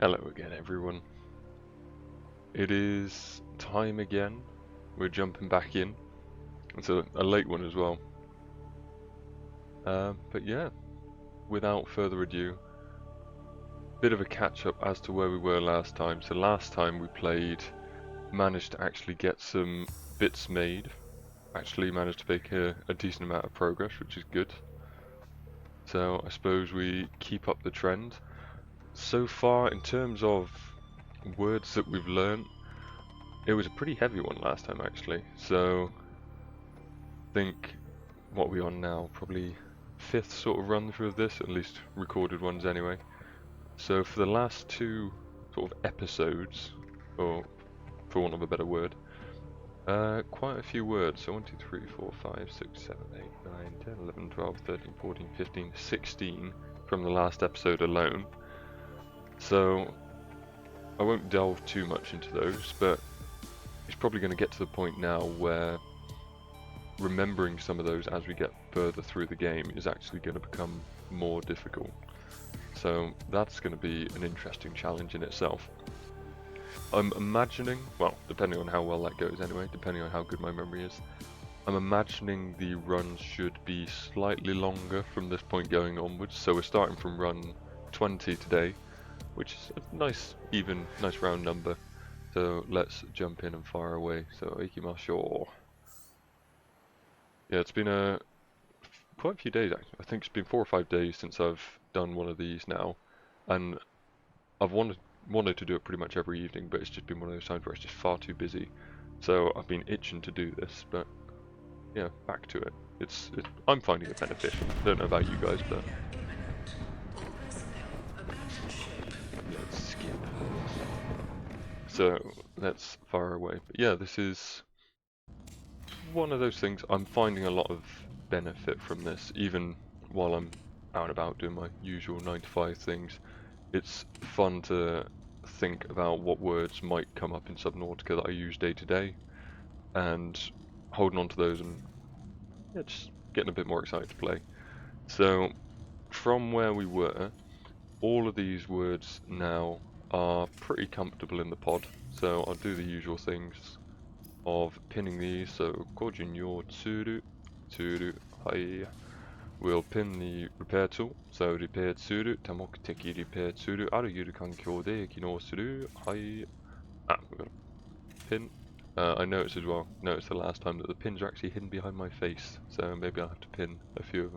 Hello again, everyone. It is time again. We're jumping back in. It's a late one as well. But yeah, without further ado, bit of a catch up as to where we were last time. So last time we played, managed to actually get some bits made. Actually managed to make a decent amount of progress, which is good. So I suppose we keep up the trend. So far, in terms of words that we've learned, it was a pretty heavy one last time actually. So I think what we're on now, probably 5th sort of run through of this, at least recorded ones anyway. So for the last 2 sort of episodes, or for want of a better word, quite a few words. So 1, 2, 3, 4, 5, 6, 7, 8, 9, 10, 11, 12, 13, 14, 15, 16 from the last episode alone. So I won't delve too much into those, but it's probably going to get to the point now where remembering some of those as we get further through the game is actually going to become more difficult. So that's going to be an interesting challenge in itself. I'm imagining, well, depending on how well that goes anyway, depending on how good my memory is, I'm imagining the runs should be slightly longer from this point going onwards. So we're starting from run 20 today, which is a nice, even, nice round number. So let's jump in and fire away. So ikimashou. Yeah, it's been quite a few days actually. I think it's been 4 or 5 days since I've done one of these now, and I've wanted to do it pretty much every evening, but it's just been one of those times where it's just far too busy. So I've been itching to do this, but yeah, back to it. I'm finding it beneficial. I don't know about you guys, but let's skip. So let's fire away. But yeah, this is one of those things. I'm finding a lot of benefit from this, even while I'm out and about doing my usual 9 to 5 things. It's fun to think about what words might come up in Subnautica that I use day to day, and holding on to those and yeah, just getting a bit more excited to play. So from where we were, all of these words now are pretty comfortable in the pod, so I'll do the usual things of pinning these. So kojin yo tsuru, hai. We'll pin the repair tool. So repair tsuru, tamokuteki repair tsuru, aru yuru kankyou de kinou suru, hai. We've got a pin. I noticed as well, the last time that the pins are actually hidden behind my face, so maybe I'll have to pin a few of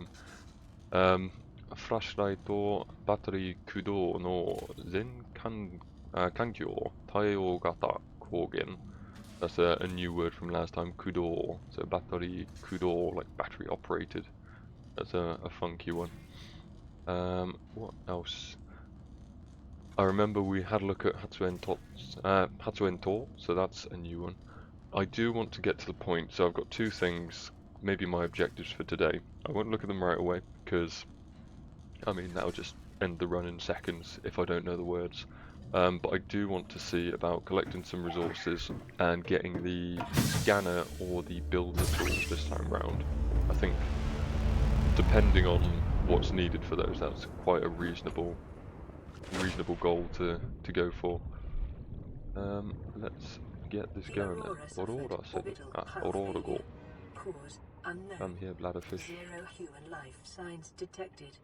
them. Flashlight to battery kudo no zen kankyou taio gata kogen. That's a new word from last time, kudo. So battery kudo, like battery operated. That's a funky one. What else? I remember we had a look at Hatsuen To, so that's a new one. I do want to get to the point, so I've got 2 things, maybe my objectives for today. I won't look at them right away, because, I mean, that'll just end the run in seconds if I don't know the words. But I do want to see about collecting some resources and getting the scanner or the builder tools this time round. I think, depending on what's needed for those, that's quite a reasonable goal to go for. Let's get this going then. Aurora said it. Aurora go. Come here, bladderfish. Zero human life signs detected.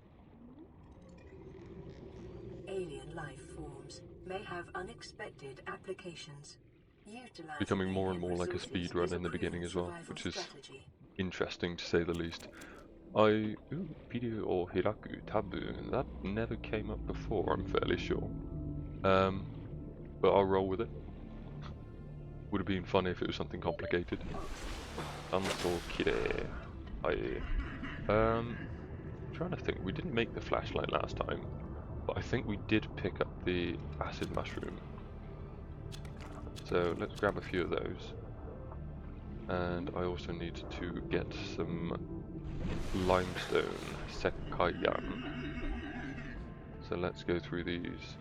Alien life forms may have unexpected applications. Becoming more and more like a speed run in the beginning as well, which is interesting to say the least. Video or hiraku tabu, that never came up before, I'm fairly sure. But I'll roll with it. Would have been funny if it was something complicated. Anto kire. Trying to think, we didn't make the flashlight last time, but I think we did pick up the acid mushroom. So let's grab a few of those. And I also need to get some limestone sekaiyan. So let's go through these.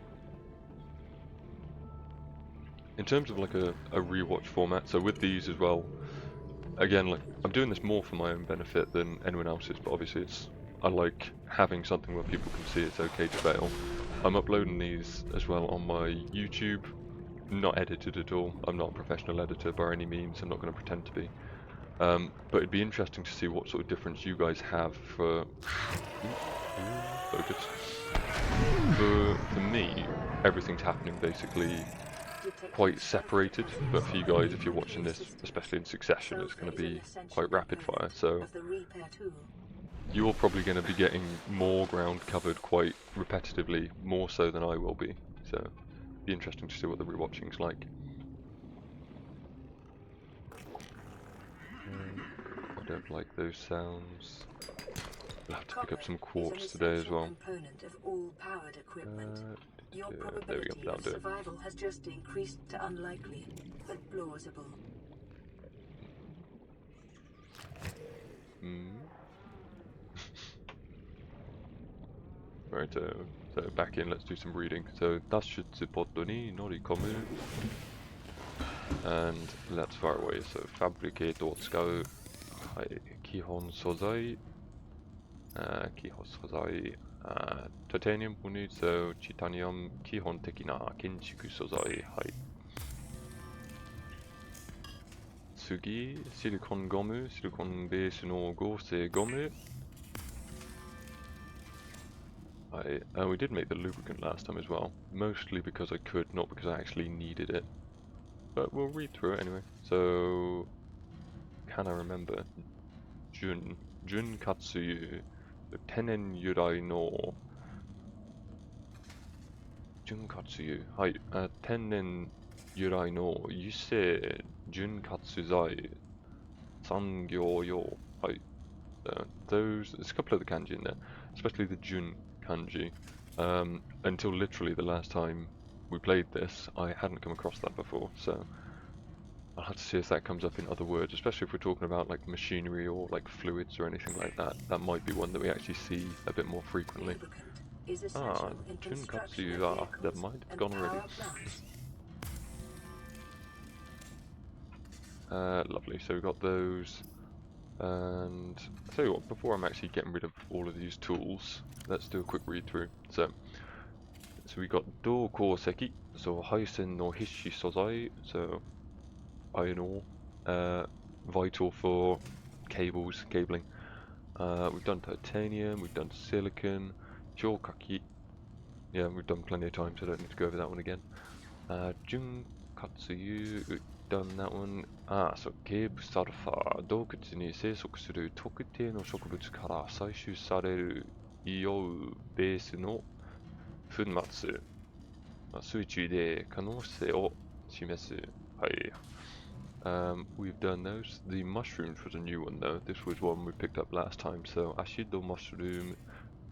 In terms of like a rewatch format, so with these as well, again, like I'm doing this more for my own benefit than anyone else's, but obviously I like having something where people can see it's okay to fail. I'm uploading these as well on my YouTube, not edited at all. I'm not a professional editor by any means, I'm not going to pretend to be. But it'd be interesting to see what sort of difference you guys have for... focus. For me, everything's happening basically quite separated, but for you guys, if you're watching this, especially in succession, it's going to be quite rapid fire, so you're probably going to be getting more ground covered quite repetitively, more so than I will be, so it'll be interesting to see what the rewatching's like. I don't like those sounds. We'll have to pick up some quartz today as well. Your there we probability go, of survival has just increased to unlikely, but plausible. Right, so back in, let's do some reading. So, 脱出ポットに乗り込む and let's fire away. So, fabricate を使う、はい、基本素材、タタニウムポニーとチタニウム基本的な建築素材、はい。次、シリコンゴム、シリコンベースの合成ゴム。we did make the lubricant last time as well, mostly because I could, not because I actually needed it. But we'll read through it anyway. So, can I remember? Jun Katsuyu, the Tenen Yurai no Jun Katsuyu. Hi, Tenen Yurai no Yusei Jun Katsuzai Sangyo yo. Hi. There's a couple of the kanji in there, especially the Jun kanji. Until literally the last time we played this, I hadn't come across that before, so I'll have to see if that comes up in other words, especially if we're talking about like machinery or like fluids or anything like that. That might be one that we actually see a bit more frequently. Ah, Junkatsu, never mind, it's gone already. Lovely, so we've got those. And I'll tell you what, before I'm actually getting rid of all of these tools, let's do a quick read through. So we got Do Kouseki, so Haisen no Hishi Sozai, so iron ore, vital for cables, cabling. We've done titanium, we've done silicon, Jokaki, yeah, we've done plenty of times, so I don't need to go over that one again. Junkatsuyu, we've done that one. So ケープサルファー、洞窟に生息する特定の植物から採取される硫黄ベースの粉末、水中で可能性を示す。はい。We've done those. The mushrooms was a new one though. This was one we picked up last time. So, Ashido mushroom,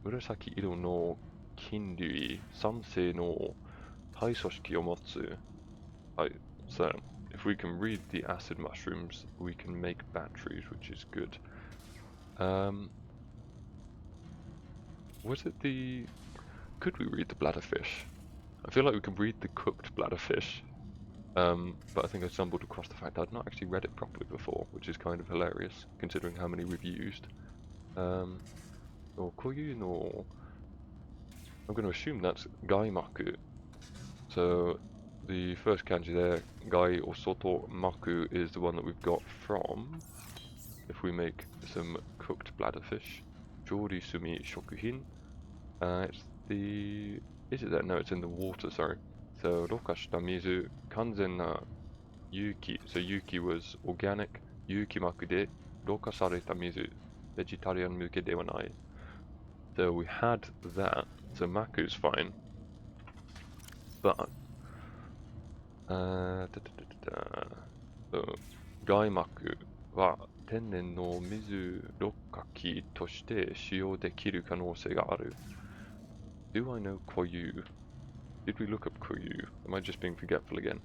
紫色の菌類、酸性の体組織を持つ。はい。So, if we can read the acid mushrooms, we can make batteries, which is good. Was it the... Could we read the bladderfish? I feel like we can read the cooked bladderfish. But I think I stumbled across the fact I'd not actually read it properly before, which is kind of hilarious, considering how many we've used. Or koyu no... I'm going to assume that's gaimaku. So, the first kanji there, gai or soto maku, is the one that we've got from, if we make some cooked bladderfish. Jori sumi shokuhin. It's the... Is it there? No, it's in the water, sorry. So, rokashita mizu, kanzen na yuki. So, yuki was organic. Yuki maku de, rokasareta mizu. Vegetarian muke de wa nai. So, we had that. So, maku's fine. But... gaimaku wa tennen no mizu rokkaki toshite shiyou dekiru kanousei ga aru. Do I know koyu? Did we look up koyu? Am I just being forgetful again?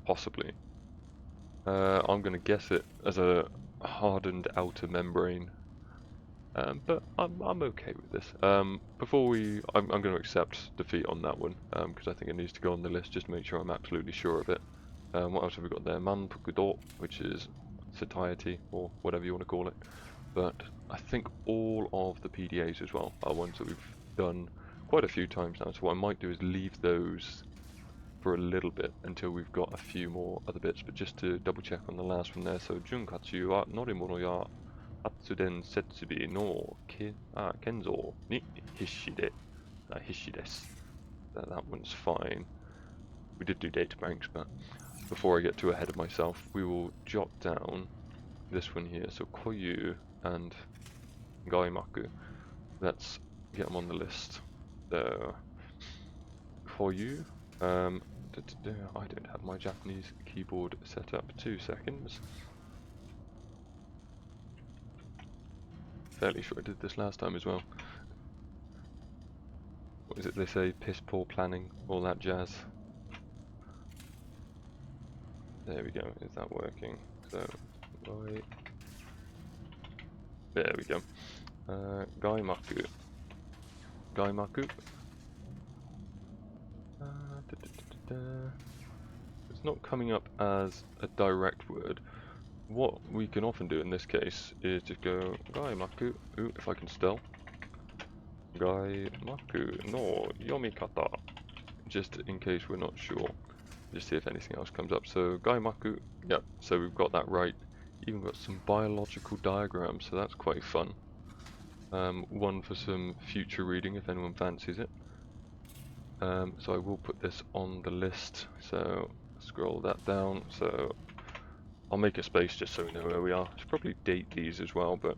Possibly. I'm going to guess it as a hardened outer membrane. But I'm okay with this. Before I'm going to accept defeat on that one, because I think it needs to go on the list just to make sure I'm absolutely sure of it. What else have we got there? Manpukudo, which is satiety, or whatever you want to call it. but I think all of the PDAs as well are ones that we've done quite a few times now. So what I might do is leave those for a little bit until we've got a few more other bits, but just to double check on the last one there. So Junkatsu wa norimono ya Atsuden Setsubi no Kenzo ni Hishide Hishi desu. That one's fine. We did do data banks, but before I get too ahead of myself, we will jot down this one here. So Koyu and Gaimaku. Let's get them on the list. So Koyu. I don't have my Japanese keyboard set up. 2 seconds. Fairly sure I did this last time as well. What is it they say? Piss poor planning, all that jazz. There we go. Is that working? So, right. There we go. Gaimaku. Gaimaku. It's not coming up as a direct word. What we can often do in this case is just go Gaimaku. Ooh, if I can spell. Gaimaku no yomikata. Just in case we're not sure. Just see if anything else comes up. So Gaimaku, yep, so we've got that right. Even got some biological diagrams, so that's quite fun. One for some future reading if anyone fancies it. So I will put this on the list, so scroll that down. So I'll make a space just so we know where we are. Should probably date these as well, but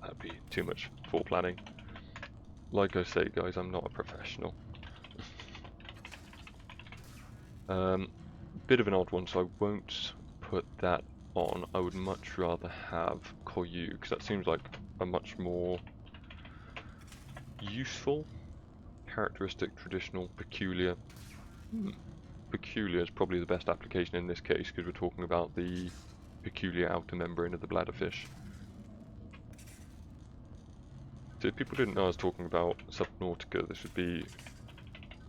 that'd be too much planning. Like I say, guys, I'm not a professional. Bit of an odd one, so I won't put that on. I would much rather have Koyu, because that seems like a much more useful, characteristic, traditional, peculiar. Peculiar is probably the best application in this case, because we're talking about the peculiar outer membrane of the bladderfish. So if people didn't know I was talking about Subnautica, this would be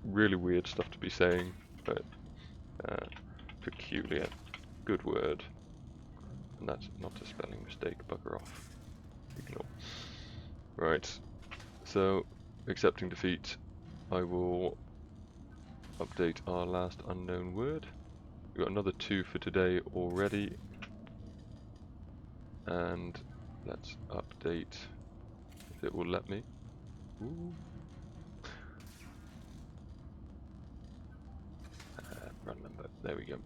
really weird stuff to be saying, but peculiar, good word. And that's not a spelling mistake, bugger off. Ignore. Right, so accepting defeat, I will update our last unknown word. We've got another 2 for today already. And let's update if it will let me. Ooh. Run number, there we go.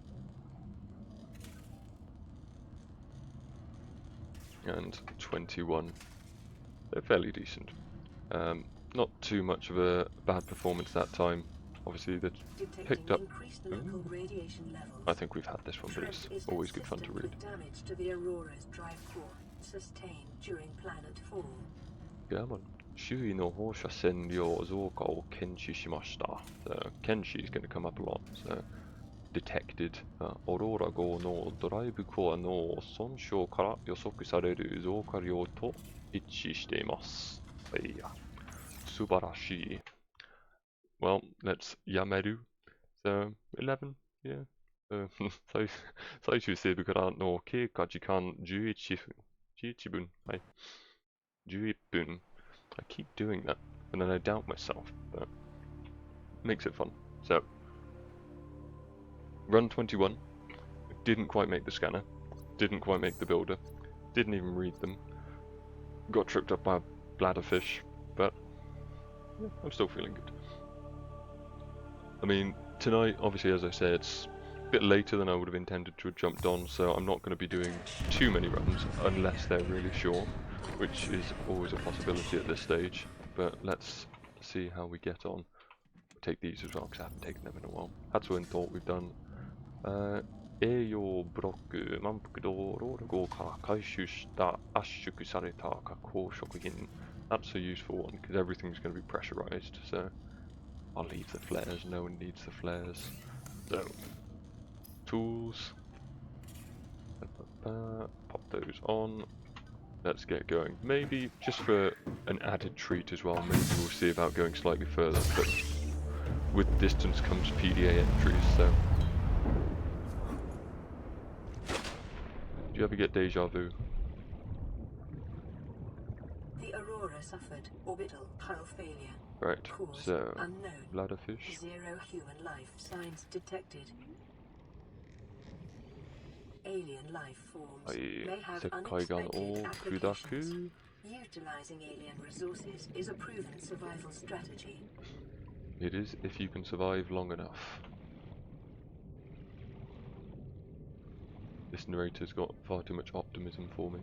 And 21. They're fairly decent. Not too much of a bad performance that time. Obviously, they picked up. I think we've had this one, but it's always good fun to read. Damage to the Aurora's drive core sustained during planet fall. Come on. 周囲の放射線量増加を検知しました. So, Kenshi is going to come up a lot. So, detected. Aurora 号のドライブコアの損傷から予測される増加量と一致しています。いや、素晴らしい。Well, let's Yameru. So, 11, yeah. 最終セーブからの経過時間11分。11分。はい。11分. I keep doing that, and then I doubt myself, but it makes it fun. So, run 21. Didn't quite make the scanner. Didn't quite make the builder. Didn't even read them. Got tripped up by a bladderfish, but yeah, I'm still feeling good. I mean, tonight, obviously, as I said, it's a bit later than I would have intended to have jumped on, so I'm not going to be doing too many runs unless they're really short, which is always a possibility at this stage. But let's see how we get on. I'll take these as well, because I haven't taken them in a while. Hatsuen thought we've done. 栄養ブロック満腹道ロール号から回収した圧縮された加工食品. That's a useful one because everything's going to be pressurized, so I'll leave the flares, no one needs the flares. So, tools, pop those on, let's get going. Maybe just for an added treat as well, maybe we'll see about going slightly further, but with distance comes PDA entries, so. Do you ever get deja vu? Explorer suffered orbital hull failure. Right, Cause so unknown. bladderfish. 0 human life signs detected. Alien life forms はい、 may have 石灰岩 unexpected を applications. 砕く。 Utilizing alien resources is a proven survival strategy. It is if you can survive long enough. This narrator's got far too much optimism for me.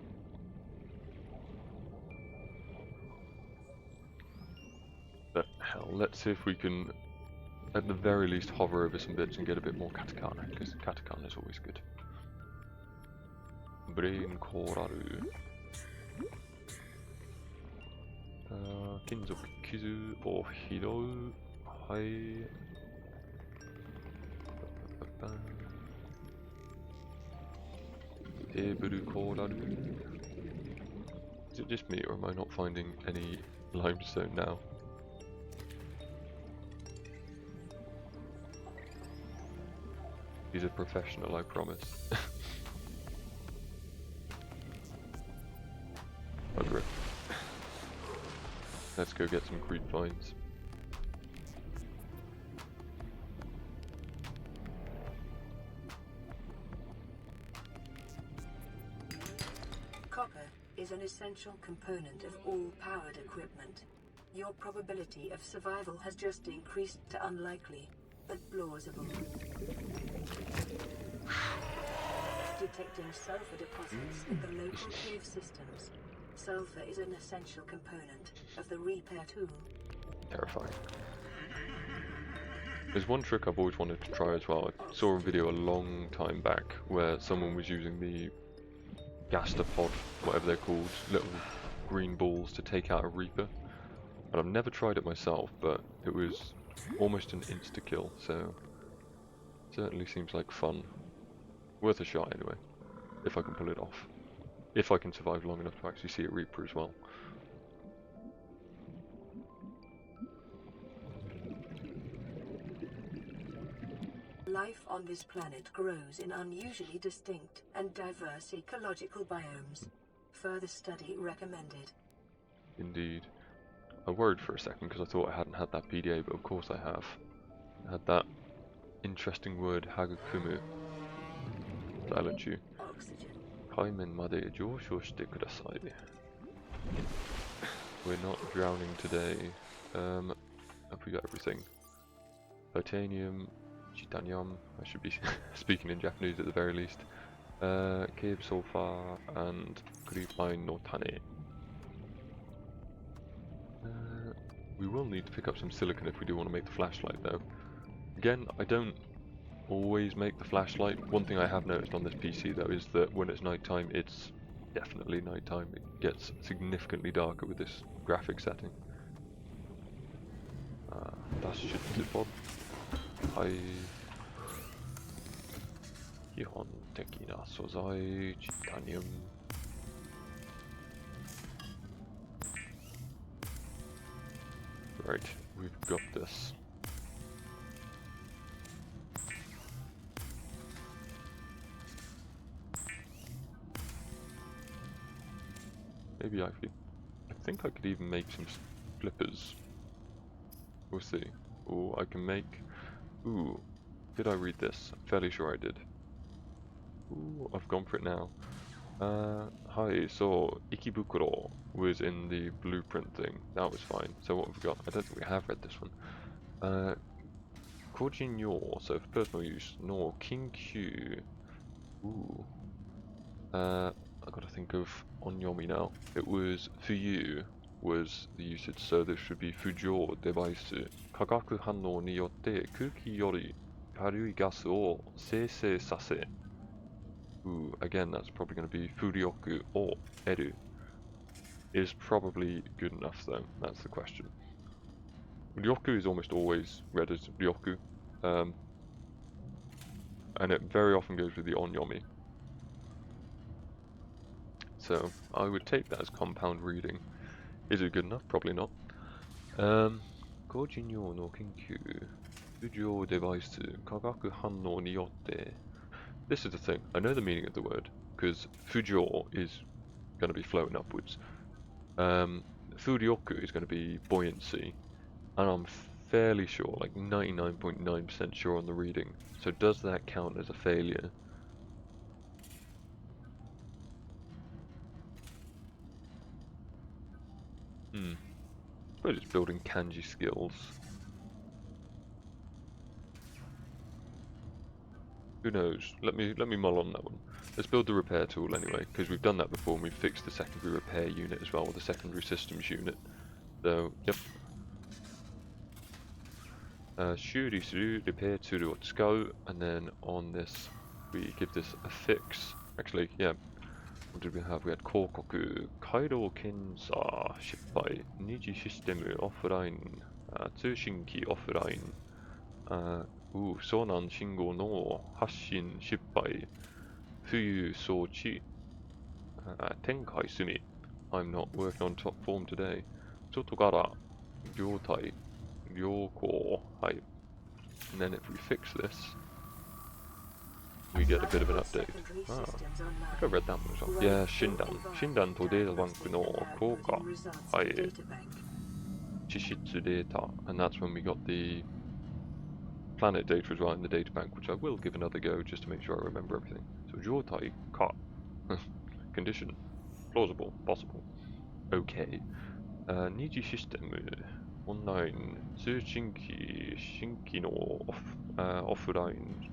But hell, let's see if we can, at the very least, hover over some bits and get a bit more katakana, because katakana is always good. Brain koraru. Kinzoku kizu o hirou. Hai. Table koraru. Is it just me, or am I not finding any limestone now? He's a professional, I promise. Bugger it. Let's go get some creep vines. Copper is an essential component of all powered equipment. Your probability of survival has just increased to unlikely, but plausible. Detecting sulfur deposits in the local cave systems. Sulfur is an essential component of the repair tool. Terrifying. There's one trick I've always wanted to try as well. I saw a video a long time back where someone was using the gastropod, whatever they're called, little green balls to take out a reaper. And I've never tried it myself, but it was almost an insta-kill, so certainly seems like fun. Worth a shot anyway, if I can pull it off. If I can survive long enough to actually see a reaper as well. Life on this planet grows in unusually distinct and diverse ecological biomes. Further study recommended. Indeed. I worried for a second because I thought I hadn't had that PDA, but of course I have. I had that interesting word, hagakumu. Silent you. Oxygen. 海面まで上昇してください. We're not drowning today. Have we got everything? Titanium, titanium. I should be speaking in Japanese at the very least. Cave sulfur and creepine no tane. We will need to pick up some silicon if we do want to make the flashlight though. Again, I don't always make the flashlight. One thing I have noticed on this PC though is that when it's nighttime, it's definitely nighttime. It gets significantly darker with this graphic setting. Das should clip on. はい。基本的な素材、チタニウム。Right, we've got this. Maybe I think I could even make some flippers. We'll see. Oh, I can make... Ooh, did I read this? I'm fairly sure I did. Ooh, I've gone for it now. Hi, so Ikibukuro was in the blueprint thing. That was fine. So what have we got? I don't think we have read this one. Kojin yo, so for personal use. No, Kinkyu. Ooh. I've got to think of onyomi now. It was fuyu was the usage, so this should be fujo device. Kagaku hannou ni yotte kuki yori karui gasu o seisei sase. Ooh, again, that's probably going to be furyoku o eru. Is probably good enough though, that's the question. Ryoku is almost always read as ryoku, and it very often goes with the onyomi. So I would take that as compound reading. Is it good enough? Probably not. Kojin yo no kenkyu fujo device kagaku hannou ni yotte. This is the thing. I know the meaning of the word because fujo is going to be floating upwards. Furioku is going to be buoyancy, and I'm fairly sure, like 99.9% sure on the reading. So does that count as a failure? I suppose it's building kanji skills. Who knows? Let me mull on that one. Let's build the repair tool anyway, because we've done that before and we've fixed the secondary repair unit as well, or the secondary systems unit. So, yep. 修理する repair tool を使う and then on this we give this a fix. Actually, yeah. What did we have? We had 広告、回路検査失敗、二次システムオフライン、通信機オフライン、遭難信号の発信失敗、冬装置、展開済み。I'm not working on top form today. 外から状態、良好。はい。And then if we fix this, we get a bit of an update. Ah, I think I read that one as well. Yeah, 診断とデータバンクの効果。はい。地質データ。And that's when we got the planet data as well in the data bank, which I will give another go just to make sure I remember everything. So 状態か。Condition. Plausible. Possible. Okay. 二次システム。オンライン。通信機。新機能オフライン。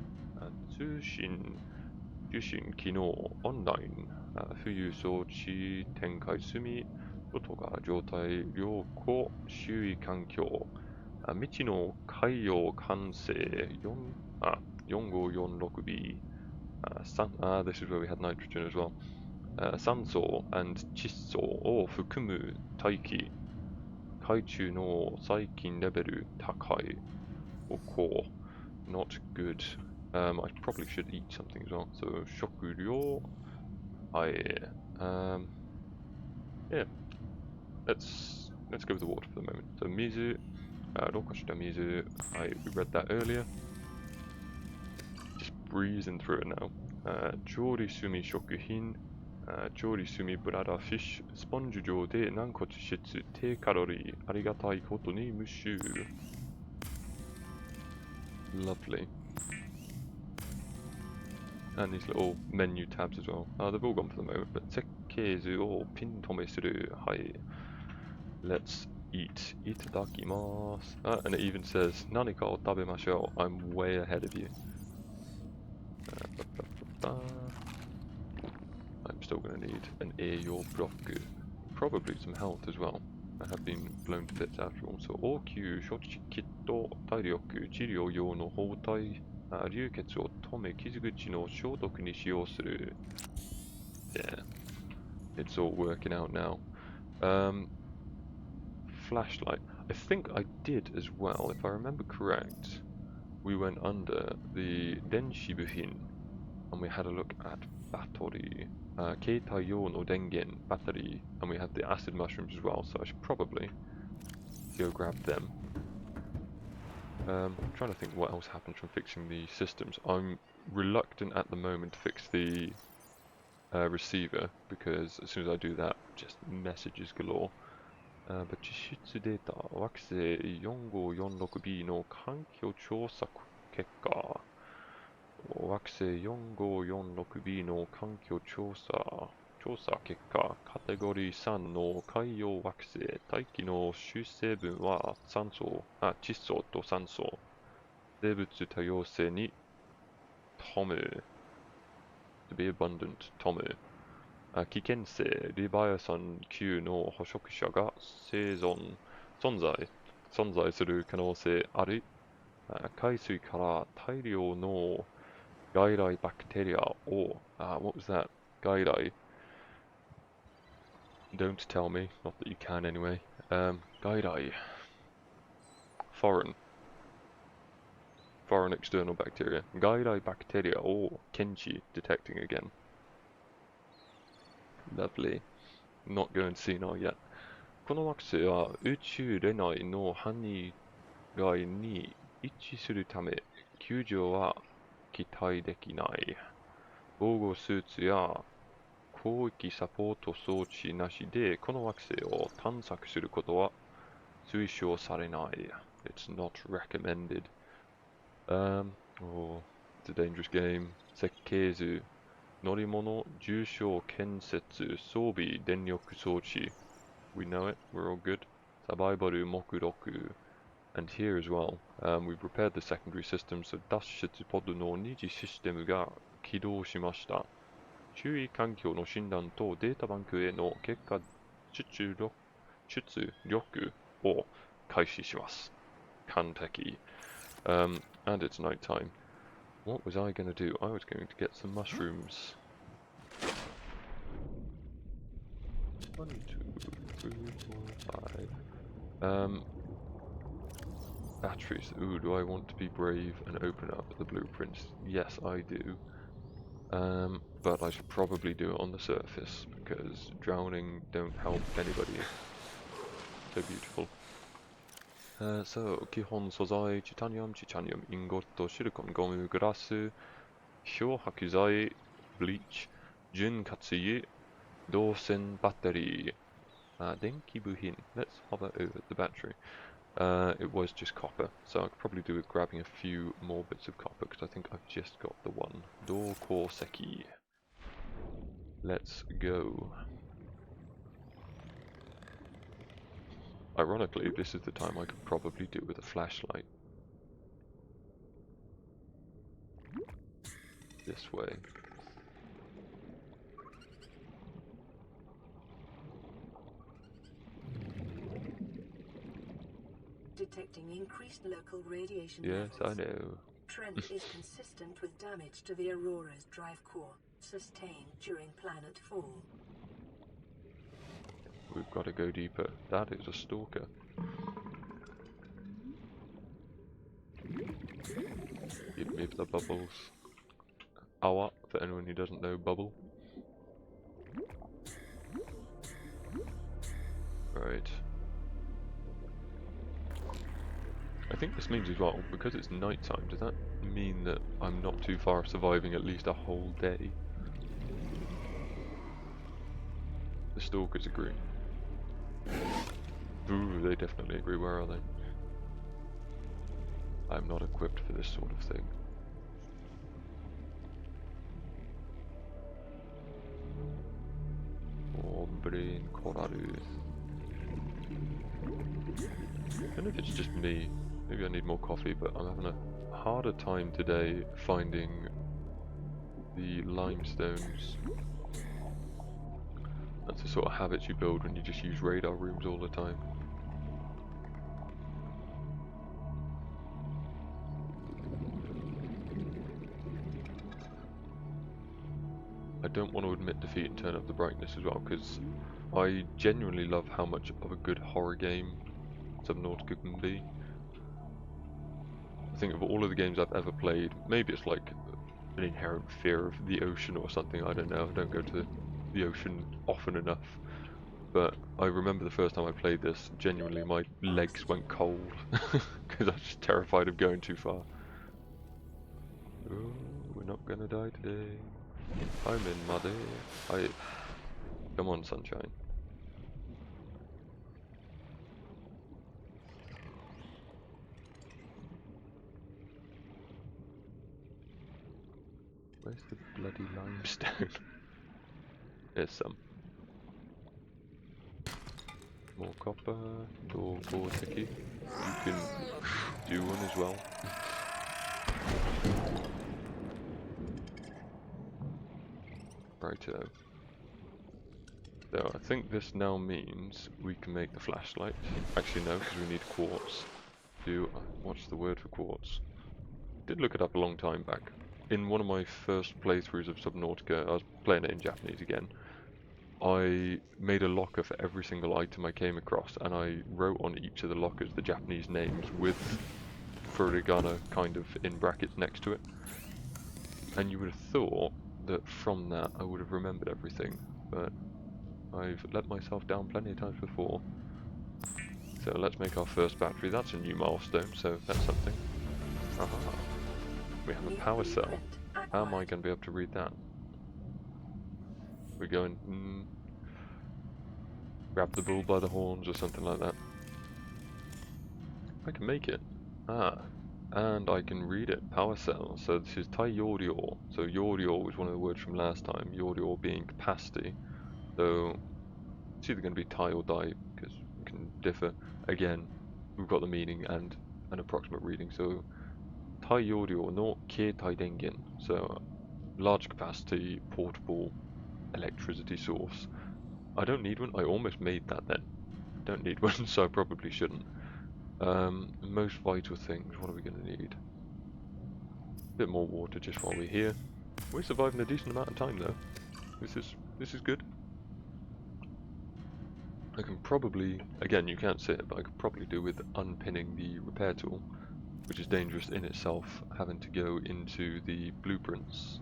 通信。受信機能。オンライン。浮遊装置。展開済み。外側状態。良好。周囲環境。未知の海洋管制 4546B. This is where we had nitrogen as well. 酸素 and 窒素を含む大気。海中の細菌レベル高い。cool. Not good. I probably should eat something as well. So 食料。はい。Yeah. Let's go with the water for the moment. So 水。ろ過した水。we read that earlier. Just breezing through it now. 調理済み食品。調理済みブラダーフィッシュ。スポンジ状で軟骨質。低カロリー。ありがたいことに無臭。Lovely. And these little menu tabs as well. They've all gone for the moment, but 設計図をピン止めする。はい。Let's eat. いただきます。And it even says 何かを食べましょう。I'm way ahead of you. I'm still going to need an air block. Probably some health as well. I have been blown to bits after all. So 応急処置キット、体力、治療用の包帯、流血を止め傷口の消毒に使用する。Yeah, it's all working out now. Flashlight. I think I did as well, if I remember correct. We went under the 電子部品 and we had a look at battery. 携帯用の電源 battery, and we had the acid mushrooms as well, so I should probably go grab them. I'm trying to think what else happens from fixing the systems. I'm reluctant at the moment to fix the receiver, because as soon as I do that, just messages galore. But 地質データ、惑星 4546B の環境調査結果。惑星 4546B の環境調査結果、カテゴリー3の海洋惑星、大気の主成分は窒素と酸素。生物多様性に富む。To be abundant, 富む。危険性、リバイアサン級の捕食者が存在する可能性ある。海水から大量の外来バクテリアを、what was that? 外来 Don't tell me, not that you can anyway. 外来 Foreign external bacteria. 外来バクテリアを検知 detecting again. Lovely. Not going senile yet. この惑星は宇宙恋愛の範囲外に位置するため、救助は期待できない。防護スーツや広域サポート装置なしでこの惑星を探索することは推奨されない。It's not recommended. Oh, it's a dangerous game. 設計図、乗り物、重症建設、装備、電力装置。We know it, we're all good. サバイバル目録。And here as well, we've repaired the secondary systems of 脱出ポッドの二次システムが起動しました。注意環境の診断とデータバンクへの結果出力を開始します。完璧。And it's night time. What was I going to do? I was going to get some mushrooms. 1, 2, 3, 4, 5. Batteries. Ooh, do I want to be brave and open up the blueprints? Yes, I do. But I should probably do it on the surface because drowning don't help anybody. So beautiful. So, 基本素材、チタニウム、インゴット、シリコン、ゴム、グラス、漂白剤、ブリーチ、潤滑油、導線バッテリー、電気部品。Let's hover over the battery. It was just copper, so I could probably do with grabbing a few more bits of copper because I think I've just got the one. Dokoseki. Let's go. Ironically, this is the time I could probably do with a flashlight. This way. Detecting increased local radiation Yes, levels. I know. Trend is consistent with damage to the Aurora's drive core, sustained during planet fall. We've got to go deeper. That is a stalker. Give me the bubbles. Awa, for anyone who doesn't know, bubble. Right. I think this means as well, because it's night time, does that mean that I'm not too far of surviving at least a whole day? The stalkers agree. Ooh, they definitely agree. Where are they? I'm not equipped for this sort of thing. Brain Koraru. I don't know if it's just me. Maybe I need more coffee, but I'm having a harder time today finding the limestones. That's the sort of habits you build when you just use radar rooms all the time. I don't want to admit defeat and turn up the brightness as well, because I genuinely love how much of a good horror game Subnautica can be. I think of all of the games I've ever played, maybe it's like an inherent fear of the ocean or something, I don't know, I don't go to the ocean often enough. But I remember the first time I played this, genuinely my legs went cold, because I was just terrified of going too far. Oh, we're not gonna die today. I'm in muddy. Come on, sunshine. Where's the bloody limestone? There's some. More copper. Door ticky. You can do one as well. Righto. So I think this now means we can make the flashlight. Actually no, because we need quartz. What's the word for quartz? Did look it up a long time back. In one of my first playthroughs of Subnautica, I was playing it in Japanese again. I made a locker for every single item I came across, and I wrote on each of the lockers the Japanese names with furigana kind of in brackets next to it. And you would have thought that from that I would have remembered everything, but I've let myself down plenty of times before. So let's make our first battery. That's a new milestone, so that's something. Aha! We have a power cell. How am I going to be able to read that? We're going, grab the bull by the horns or something like that. I can make it. Ah, and I can read it. Power cell. So this is Tai Yordio. So Yordio was one of the words from last time. Yordio being capacity. So it's either going to be Tai or Dai because it can differ. Again, we've got the meaning and an approximate reading. So Tai Yordio no Keitai Dengen. So large capacity, portable electricity source. I don't need one. I almost made that then. Don't need one, so I probably shouldn't. Most vital things. What are we going to need? A bit more water just while we're here. We're surviving a decent amount of time though. This is good. I can probably, again, you can't see it, but I could probably do with unpinning the repair tool, which is dangerous in itself, having to go into the blueprints.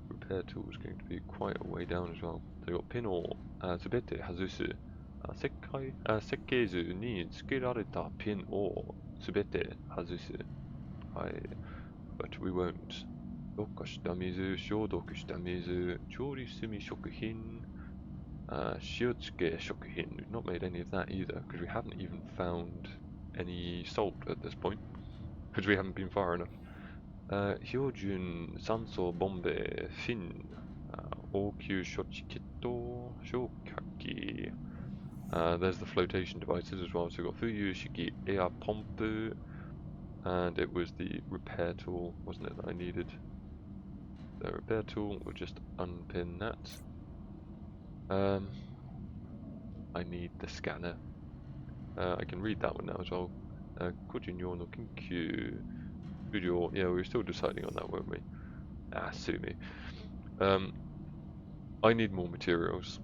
Repair tool is going to be quite a way down as well. So you've got pin or subete hazusu. 設計図に付けられたピンをすべて外す。はい。But we won't. ろ過した水、消毒した水、調理済み食品、塩漬け食品. We've not made any of that either, because we haven't even found any salt at this point, because we haven't been far enough. 標準酸素ボンベ、フィン、応急処置キット、消火器. There's the flotation devices as well. So we've got Fuyu Shiki air pump, and it was the repair tool, wasn't it, that I needed? The repair tool, we'll just unpin that. I need the scanner. I can read that one now as well. Kojinyo no Kinkyu Studio. Yeah, we were still deciding on that, weren't we? Sue me. I need more materials,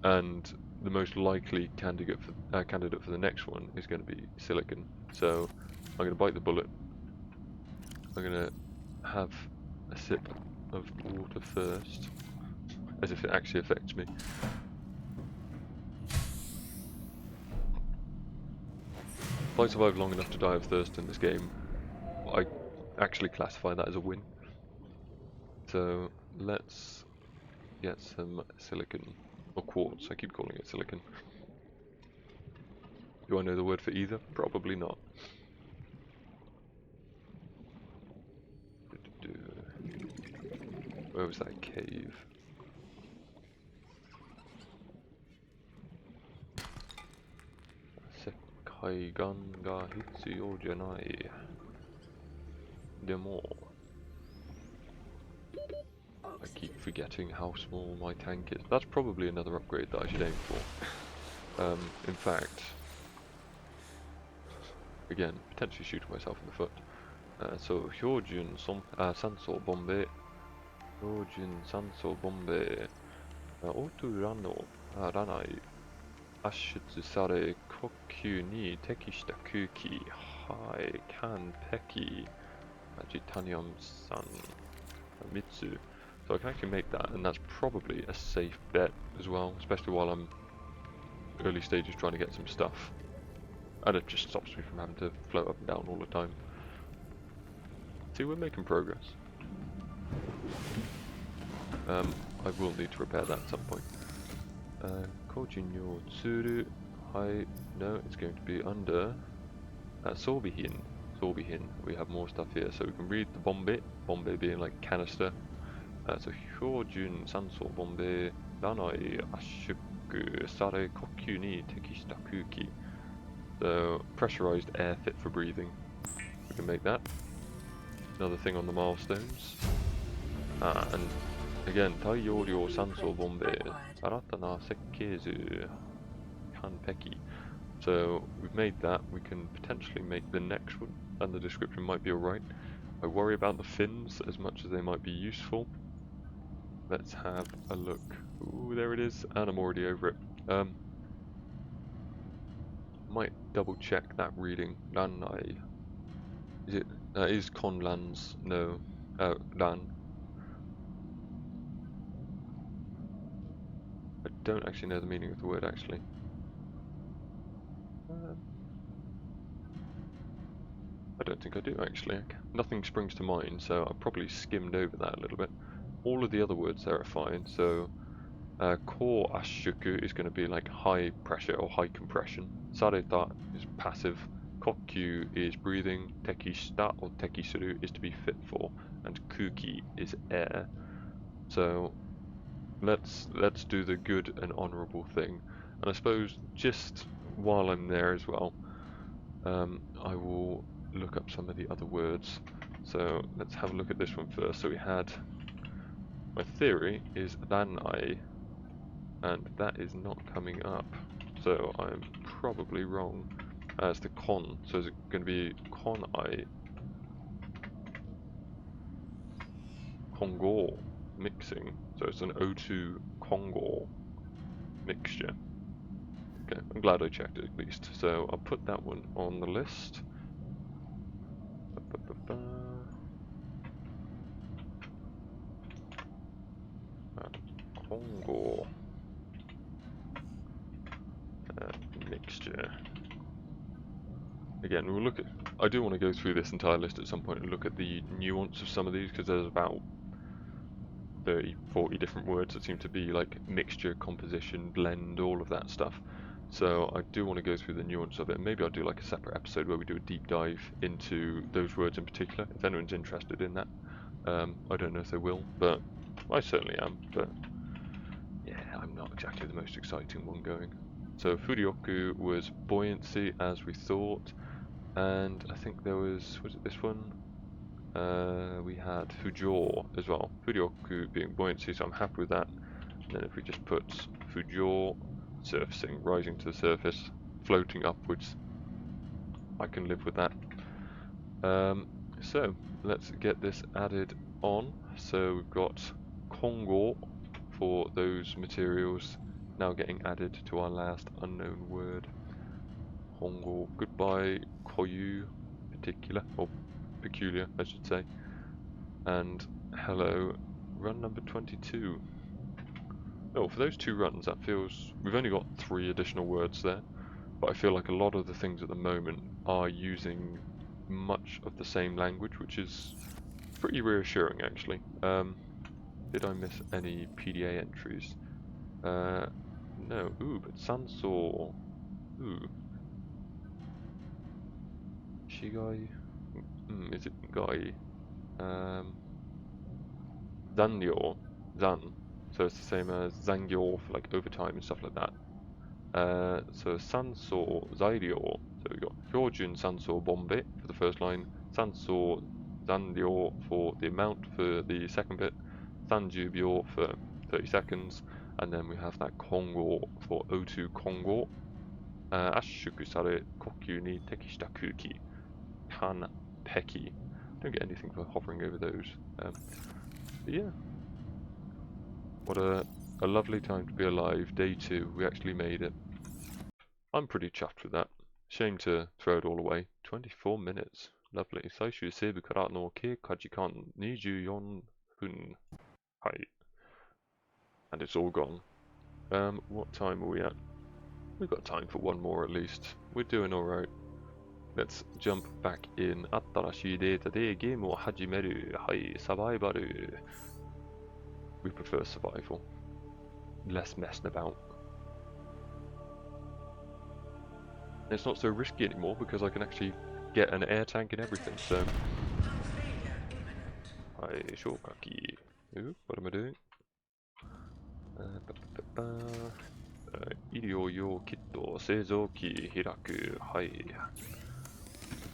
and the most likely candidate for the next one is going to be silicon. So I'm going to bite the bullet. I'm going to have a sip of water first, as if it actually affects me. If I survive long enough to die of thirst in this game, I actually classify that as a win. So let's get some silicon, or quartz. I keep calling it silicon. Do I know the word for either? Probably not. Where was that cave? Sekaigan ga hitsuyou janai. Demo. I keep forgetting how small my tank is. That's probably another upgrade that I should aim for. In fact, again, potentially shooting myself in the foot. So, Hyojun Sanso Bombe. Hyojun Sanso Bombe. Otu Rano Ranai. Ashutsu Sare Kokyu ni Tekishita Kuki. Hai Kan Peki. Titanium San Mitsu. So I can actually make that, and that's probably a safe bet as well, especially while I'm early stages trying to get some stuff. And it just stops me from having to float up and down all the time. See, we're making progress. I will need to repair that at some point. Kojinyo Tsuru. No, it's going to be under Sobihin. Sobihin. We have more stuff here, so we can read the bombe. Bombe being like canister. So Hyojun Sanso Bombe Ranai Ashuku Sare Kokyu ni Tekishita Kuki. So pressurized air fit for breathing. We can make that. Another thing on the milestones. And again, Tai Yoryo Sanso Bombe Aratana Sekkeizu Kanpeki. So we've made that. We can potentially make the next one, and the description might be alright. I worry about the fins as much as they might be useful. Let's have a look. Ooh, there it is, and I'm already over it. Might double check that reading. Ranai. Is it? Is Conlands? No. Ran. I don't actually know the meaning of the word actually. I don't think I do actually. Nothing springs to mind, so I probably skimmed over that a little bit. all of the other words there are fine. So ko ashuku is going to be like high pressure or high compression. Sareta is passive. Kokyu is breathing. Tekishita or tekisuru is to be fit for, and kuki is air. So let's do the good and honourable thing. And I suppose just while I'm there as well, I will look up some of the other words. So let's have a look at this one first. So we had, my theory is ranai, and that is not coming up. So I'm probably wrong as the con. So is it going to be konai? Kongo mixing. So it's an O2 Kongo mixture. Okay, I'm glad I checked it at least. So I'll put that one on the list. Kongo mixture. Again, we'll look at. I do want to go through this entire list at some point and look at the nuance of some of these, because there's about 30, 40 different words that seem to be like mixture, composition, blend, all of that stuff. So I do want to go through the nuance of it, and maybe I'll do like a separate episode where we do a deep dive into those words in particular, if anyone's interested in that. I don't know if they will, but I certainly am. But yeah, I'm not exactly the most exciting one going. So Furioku was buoyancy, as we thought, and I think there was it this one? We had Fujo as well. Furioku being buoyancy, so I'm happy with that. And then if we just put Fujo, surfacing, rising to the surface, floating upwards, I can live with that. So let's get this added on. So we've got Kongo for those materials now getting added to our last unknown word. Kongo, goodbye, Koyu, particular, or peculiar, I should say. And hello, run number 22. Oh, for those 2 runs, that feels... We've only got 3 additional words there, but I feel like a lot of the things at the moment are using much of the same language, which is pretty reassuring, actually. Did I miss any PDA entries? No. Ooh, but Sanso... Ooh. Shigai... is it Gai? Zanryo. Zan. So it's the same as Zangyo for like overtime and stuff like that. So Sanso Zairyo. So we got Hyojun Sanso Bombe for the first line, Sanso Zanryo for the amount for the second bit, Sanjubyo for 30 seconds, and then we have that Kongo for O2 Kongo. Ashuku sare kokyu ni tekishita kuki. Kan peki. Don't get anything for hovering over those. Yeah. What a lovely time to be alive. Day 2, we actually made it. I'm pretty chuffed with that. Shame to throw it all away. 24 minutes. Lovely. 最終セーブからの経過時間24分。はい。And it's all gone. What time are we at? We've got time for one more at least. We're doing alright. Let's jump back in. 新しいデータでゲームを始める。はい。サバイバル。We prefer survival. Less messing about. It's not so risky anymore because I can actually get an air tank and everything, so... Hi, Shokaki. Ooh, what am I doing? Irio yo kitto seizouki hiraku. Hi.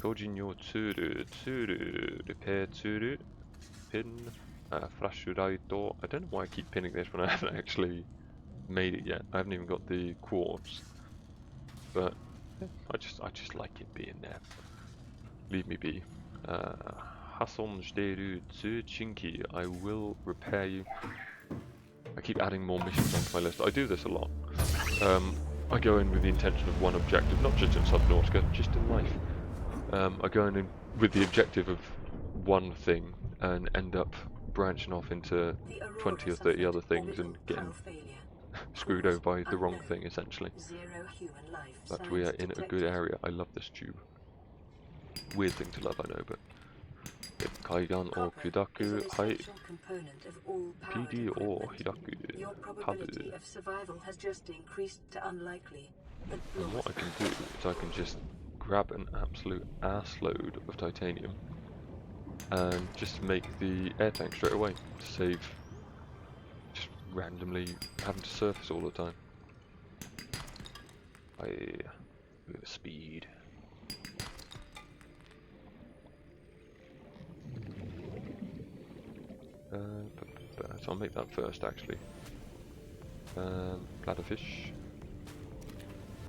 Kojin yo tsuru, repair tsuru, pin, flash light. I don't know why I keep pinning this when I haven't actually made it yet. I haven't even got the quartz, but yeah, I just like it being there. Leave me be. Hason shiteru tsuchinki. I will repair you. I keep adding more missions onto my list. I do this a lot. I go in with the intention of one objective, not just in Subnautica, just in life. I go in with the objective of one thing and end up branching off into 20 or 30 other things and getting screwed over by the wrong thing, essentially. But we are in a good area. I love this tube. Weird thing to love, I know, but it 海岸を Copper 砕 is an く、はい、 essential component of all powered PD を equipment. 開く、 Your ハブ。 probability of survival has just increased to unlikely, but And what I can do is I can just grab an absolute assload of titanium and just make the air tank straight away to save just randomly having to surface all the time. Bit of speed. So I'll make that first actually. Bladderfish.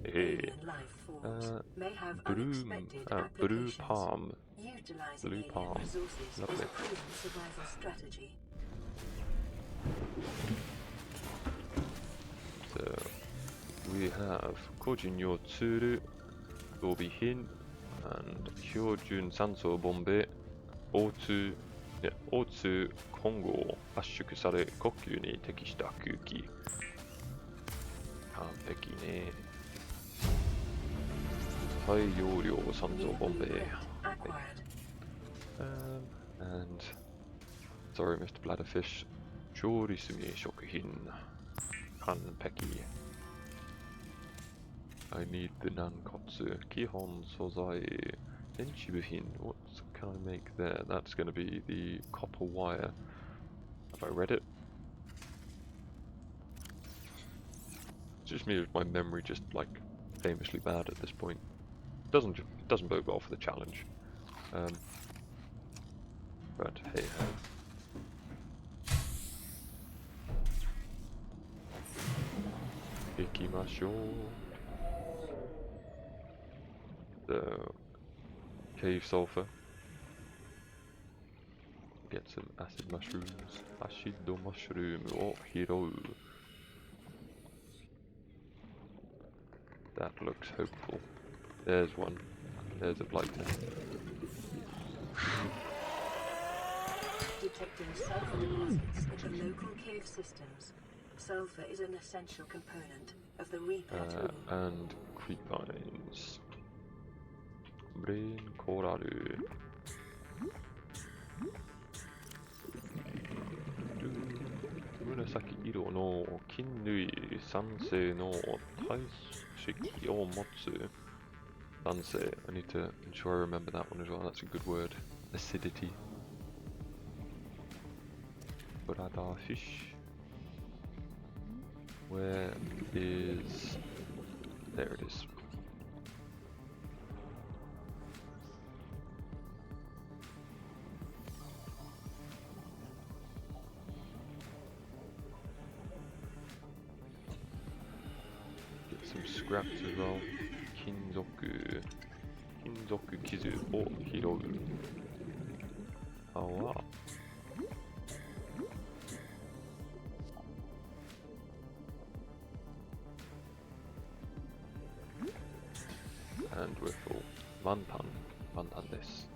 Hey. alien life forms may have Brew unexpected applications. palm. Utilizing Blue alien palm. resources is Lovely. a proven survival strategy. So we have Kojin yo tsuru, Dobihin, and Hyojun Sanso Bombe, O2, O2 Kongo 圧縮され呼吸に適した空気。完璧ね。大容量酸素ボンベ。 Acquired. And sorry, Mr. Bladderfish. 調理済み食品。完璧。I need the nankotsu. 基本素材。電池部品。What can I make there? That's going to be the copper wire. Have I read it? It's just me with my memory just like famously bad at this point. Doesn't bode well for the challenge. But hey ho. Ikimashou. The cave sulfur. Get some acid mushrooms. Ashido mushroom o hirou. That looks hopeful. There's one. There's a blighter. Detecting sulfur deposits in the local cave systems. Sulfur is an essential component of the repair tool. And creepvines. Brain coralu. 紫色の菌類酸性の体積を持つ酸性 I need to ensure I remember that one as well. That's a good word. Acidity. Brother fish. Where is... There it is. Get some scraps as well. 金属傷を拾う。泡。And we're full. 満タンです。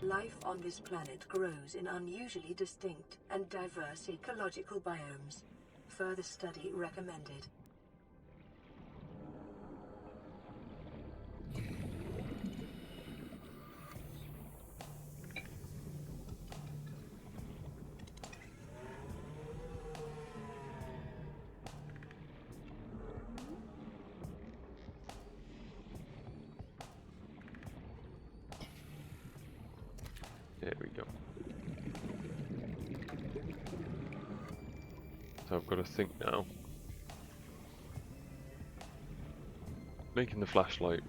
Life on this planet grows in unusually distinct and diverse ecological biomes. Further study recommended. There we go. So I've got to think now. Making the flashlight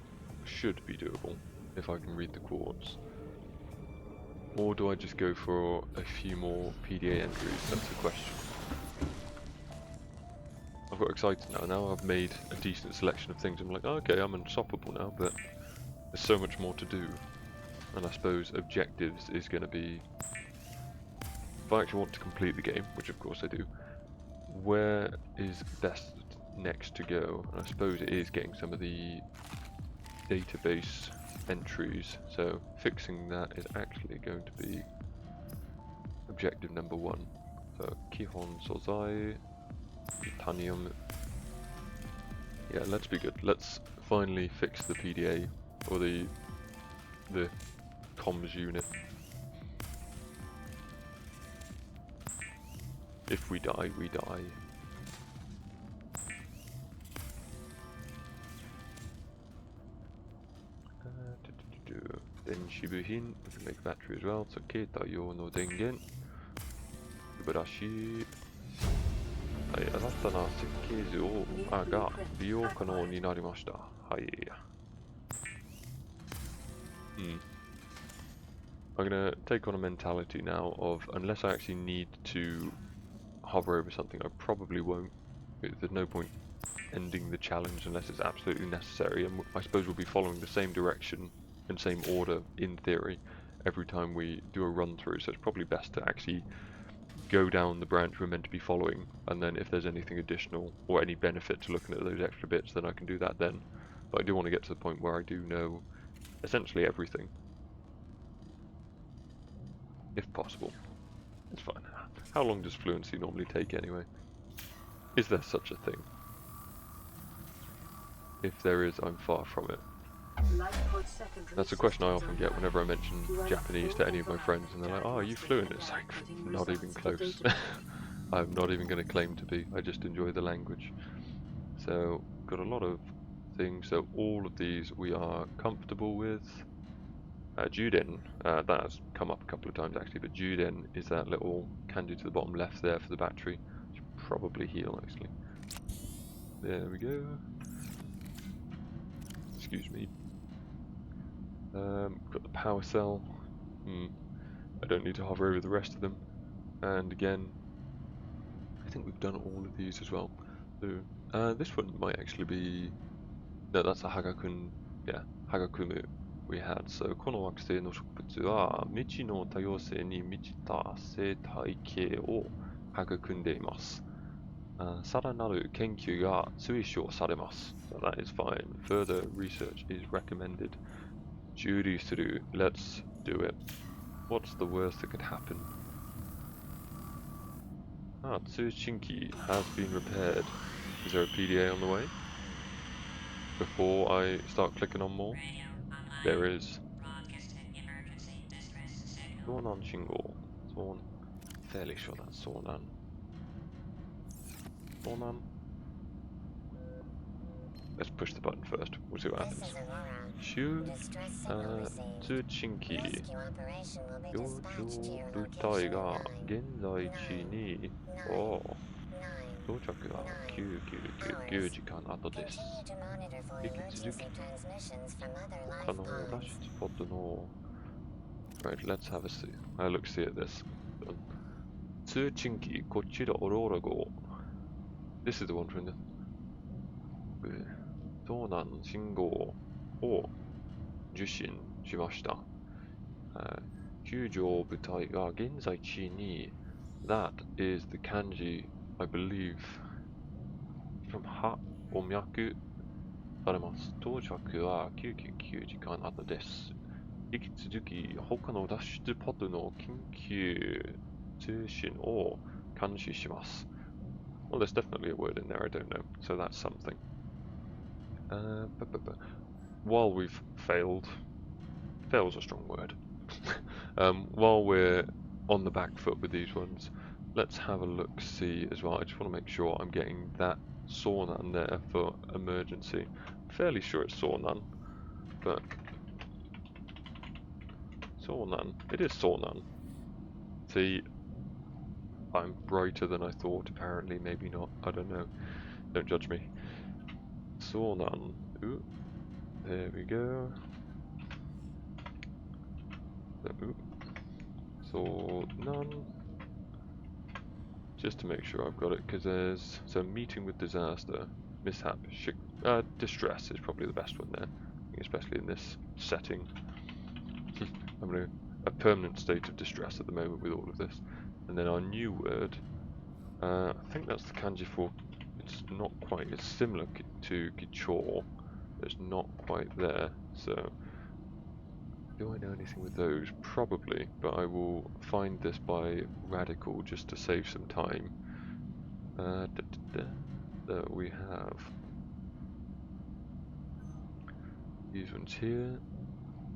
should be doable if I can read the quartz. Or do I just go for a few more PDA entries? That's the question. I've got excited now. Now I've made a decent selection of things. I'm like, oh, okay, I'm unstoppable now, but there's so much more to do. And I suppose objectives is going to be, if I actually want to complete the game, which of course I do, where is best next to go? And I suppose it is getting some of the database entries, so fixing that is actually going to be objective number 1. So Kihon Sozai, Titanium. Yeah, let's be good. Let's finally fix the PDA or the comms unit. If we die, we die. Denshi buhin, we can make battery as well. So keita yo no dengen. Subarashi. はい、新たな設計図をが利用可能になりました。はい。I'm gonna take on a mentality now of unless I actually need to hover over something, I probably won't. There's no point ending the challenge unless it's absolutely necessary, and I suppose we'll be following the same direction and same order in theory every time we do a run through, so it's probably best to actually go down the branch we're meant to be following, and then if there's anything additional or any benefit to looking at those extra bits, then I can do that then. But I do want to get to the point where I do know essentially everything, if possible. It's fine. How long does fluency normally take anyway? Is there such a thing? If there is, I'm far from it. That's a question I often get whenever I mention Japanese to any of my friends, and they're like, "Oh, are you fluent?" It's like, not even close. I'm not even going to claim to be. I just enjoy the language. So, got a lot of things. So all of these we are comfortable with. Juden, that has come up a couple of times actually, but Juden is that little kanji to the bottom left there for the battery. Should probably heal actually. There we go. Excuse me. Got the power cell. I don't need to hover over the rest of them. And again, I think we've done all of these as well. So this one might actually be. No, that's a Hagakun. Yeah, Hagakumu we had. So この惑星の植物は未知の多様性に満ちた生態系を育んでいます。さらなる研究が推奨されます。So that is fine. Further research is recommended. 受理する. Let's do it. What's the worst that could happen? Tsuchinki has been repaired. Is there a PDA on the way? Before I start clicking on more? There is. Sonan Shingo. Fairly sure that's Sonan. Sonan? Let's push the button first. We'll see what happens. Shu Tsuchinki. Yojo butai ga genzai chi ni. Oh. 到着は999時間後です。引き続き他の脱出ポットの Right, let's have a see. Look see at this. 通信機こちらオローラ号 This is the one from the 東南信号を受信しました。救助部隊が現在地に That is the kanji I believe from 歯を脈されます。到着は999時間後です。引き続き他の脱出ポットの緊急通信を監視します。Well, there's definitely a word in there I don't know, so that's something. While we've failed is a strong word. While we're on the back foot with these ones, let's have a look see as well. I just want to make sure I'm getting that Sornan there for emergency. I'm fairly sure it's Sornan, but Sornan. It is Sornan. See, I'm brighter than I thought, apparently, maybe not. I don't know. Don't judge me. Sornan. Ooh. There we go. Ooh. Sornan. Just to make sure I've got it, because there's... So, meeting with disaster, mishap, distress is probably the best one there. Especially in this setting. I'm in a permanent state of distress at the moment with all of this. And then our new word, I think that's the kanji for, it's not quite, it's similar to Kichor, but it's not quite there. So, do I know anything with those? Probably, but I will find this by radical just to save some time. There we have these ones here.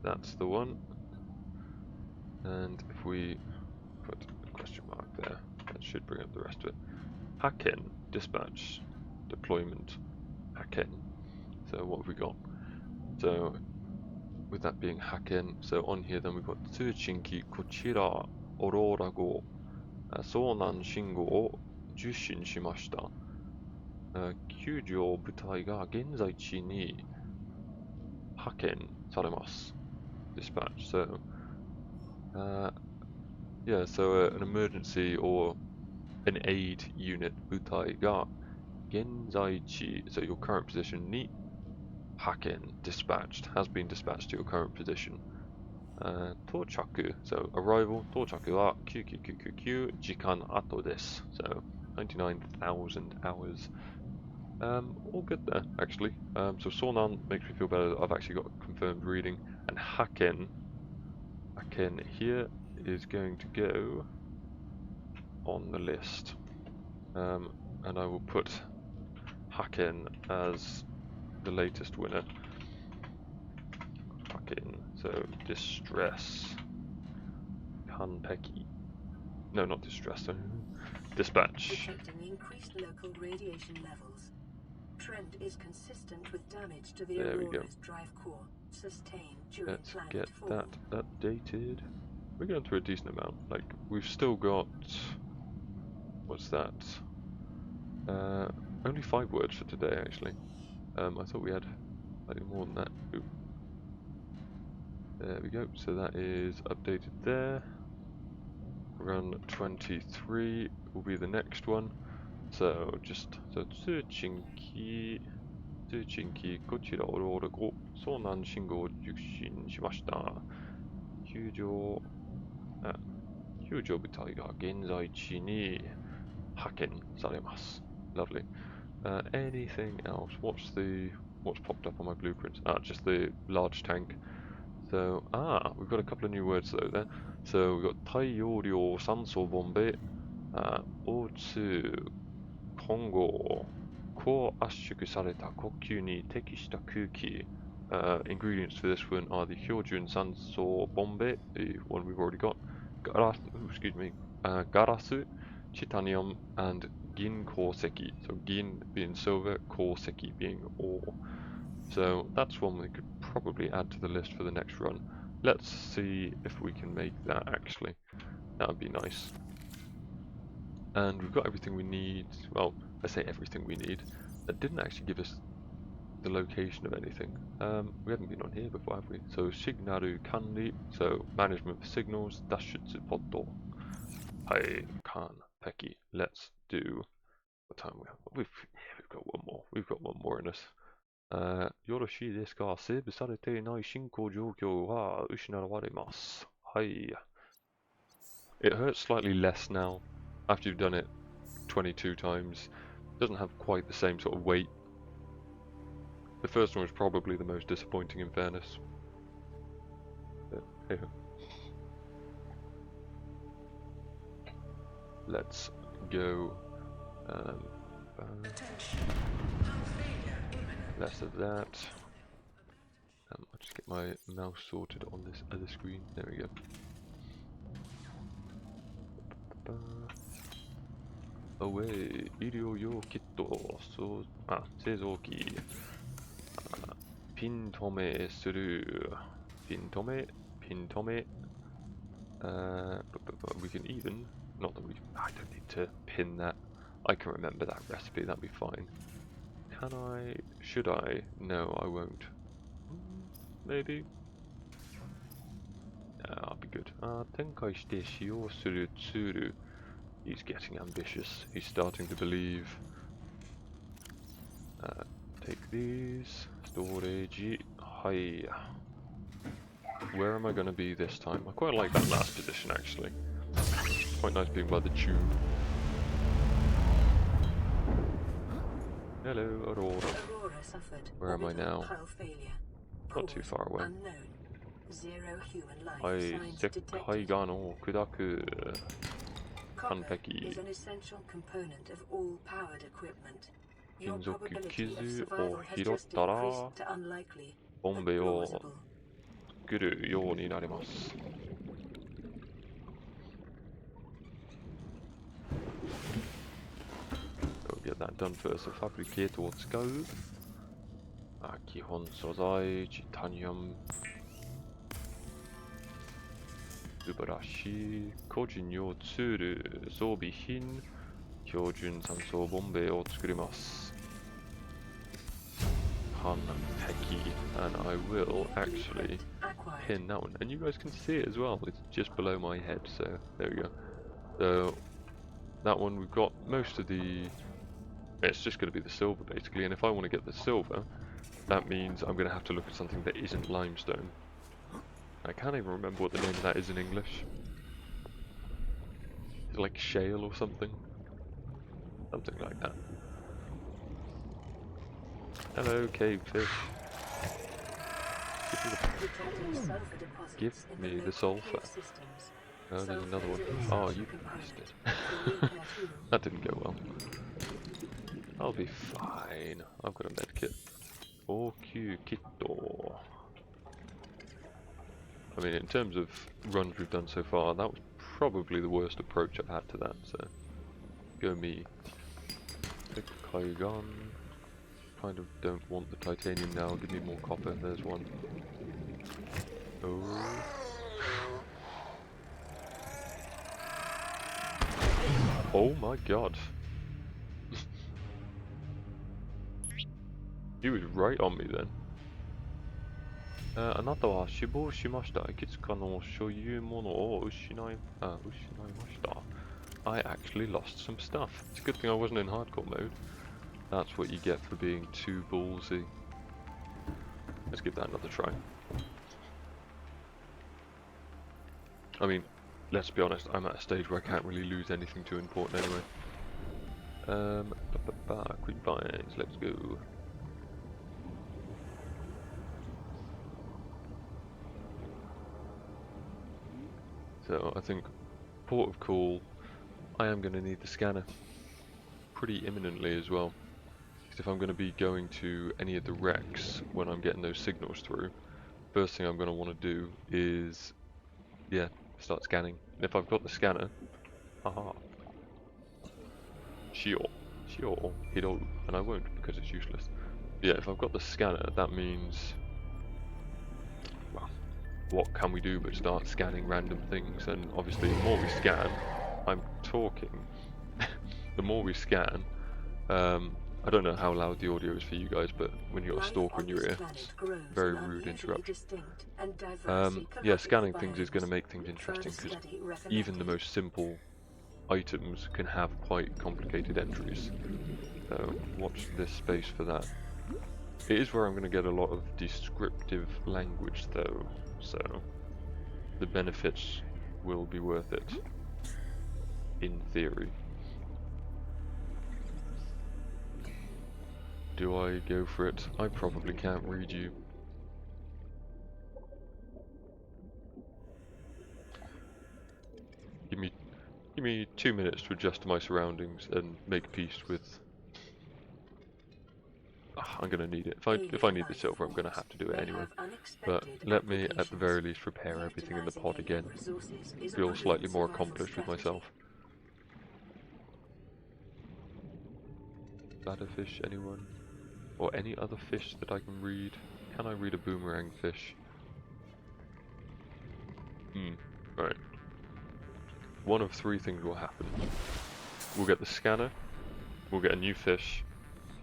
That's the one. And if we put a question mark there, that should bring up the rest of it. Haken, dispatch, deployment, Haken. So what have we got? So with that being Haken, so on here then we've got Tsuchinki Kochira Aurora go Sonan Shingo o Jushin Shimashita. Kyūjō butai ga genzaichi ni Haken saremasu. Dispatch. So yeah, so an emergency or an aid unit butai ga genzaichi, so your current position, ni Haken, dispatched, has been dispatched to your current position. Tochaku, so arrival, tochaku wa 9999 jikan ato desu, so 99,000 hours. All good there, actually. So Sonan makes me feel better that I've actually got confirmed reading, and Haken here is going to go on the list. And I will put Haken as the latest winner. Haken, so distress. Kanpeki. No, not distress, dispatch. Detecting increased local radiation levels. Trend is consistent with damage to the Aurora's drive core sustained during Let's planet get fall. that updated. We're going through a decent amount. Like, we've still got... What's that? Only 5 words for today, actually. I thought we had slightly more than that. Oop. There we go. So that is updated there. Run 23 will be the next one. So Tsuchinki Kochira Aurora go Sonan Shingo Jushin Shimashita. Kyūjō butai ga genzaichi ni Haken saremasu. Lovely. Anything else? What's popped up on my blueprints? Just the large tank. So we've got a couple of new words though there. So we've got Taiyōryō Sanso Bombe, O2 Kongo Ko Ashuku Sareta Kokyu ni Tekishita Kuki. Ingredients for this one are the Hyojun Sanso Bombe, the one we've already got, Garasu, Titanium, and Gin Korseki. So Gin being silver, Korseki being ore. So that's one we could probably add to the list for the next run. Let's see if we can make that actually. That would be nice. And we've got everything we need. Well, I say everything we need. That didn't actually give us the location of anything. We haven't been on here before, have we? So Signaru Kanri, so management for signals, Dashutsu Poto. Hai Kan Peki. Let's do what time we have. We've got one more. We've got one more in us. Yoroshii desu ka? Seibu sarete nai shinko joukyo wa ushinarawarimasu. Hai. It hurts slightly less now after you've done it 22 times. It doesn't have quite the same sort of weight. The first one was probably the most disappointing in fairness. But, hey. Let's go. Less of that. I'll just get my mouse sorted on this other screen. There we go. Away, Irio yo kitto. So, Seizouki. Pin tome suru. Pin tome. We can even. Not that I don't need to pin that. I can remember that recipe, that'd be fine. Can I? Should I? No, I won't. Maybe? I'll be good. Tenkai shite shiyou suru tsuru. He's getting ambitious. He's starting to believe. Take these. Storage. Hi. Where am I going to be this time? I quite like that last position actually. Quite nice being by the tube. Hello, Aurora. Aurora suffered. Where am I now? Failure. Not too far away. Unknown. Zero human life はい、 signs 石灰 detected. 岩を砕く。 Copper Hanpeki. is an essential component of all powered equipment. Your 金属 probability of 傷 survival を has 拾っ just たら increased to unlikely, ボ but ンベを plausible. 作るようになります。We'll get that done first. ファブリケートを使う。基本素材、チタニウム。素晴らしい。個人用ツール、装備品、標準酸素ボンベを作ります。完璧。And I will actually pin that one. And you guys can see it as well. It's just below my head, so there we go. So that one we've got most of the... It's just going to be the silver basically, and if I want to get the silver, that means I'm going to have to look at something that isn't limestone. I can't even remember what the name of that is in English. Is it like shale or something? Something like that. Hello, cave fish. Give me the sulfur. Oh, there's another one. Oh, you bastard. That didn't go well. I'll be fine. I've got a med kit. OQ Kitto. I mean, in terms of runs we've done so far, that was probably the worst approach I've had to that, so go me. Kaigan. Kind of don't want the titanium now, give me more copper, there's one. Oh. Oh my god. He was right on me then. あなたは死亡しました。いくつかの所有物を失いました。I actually lost some stuff. It's a good thing I wasn't in hardcore mode. That's what you get for being too ballsy. Let's give that another try. I mean, let's be honest, I'm at a stage where I can't really lose anything too important anyway. Quick finds, let's go. So I think port of call, I am going to need the scanner pretty imminently as well. Because if I'm going to be going to any of the wrecks when I'm getting those signals through, first thing I'm going to want to do is, yeah, start scanning. And if I've got the scanner, haha, hiro, and I won't because it's useless. Yeah, if I've got the scanner, that means, well, what can we do but start scanning random things? And obviously the more we scan, I'm talking, the more we scan, I don't know how loud the audio is for you guys, but when you've got a stalker in your ear, it's very rude interruption. Yeah, scanning things is going to make things interesting, because even the most simple items can have quite complicated entries. So watch this space for that. It is where I'm going to get a lot of descriptive language though, so the benefits will be worth it, in theory. Do I go for it? I probably can't read you. Give me 2 minutes to adjust to my surroundings and make peace with... I'm gonna need it. If I need the silver, I'm gonna have to do it anyway. But let me, at the very least, repair everything in the pod again. Feel slightly more accomplished with myself. Bladderfish, anyone? Or any other fish that I can read? Can I read a boomerang fish? Right. One of three things will happen. We'll get the scanner, we'll get a new fish,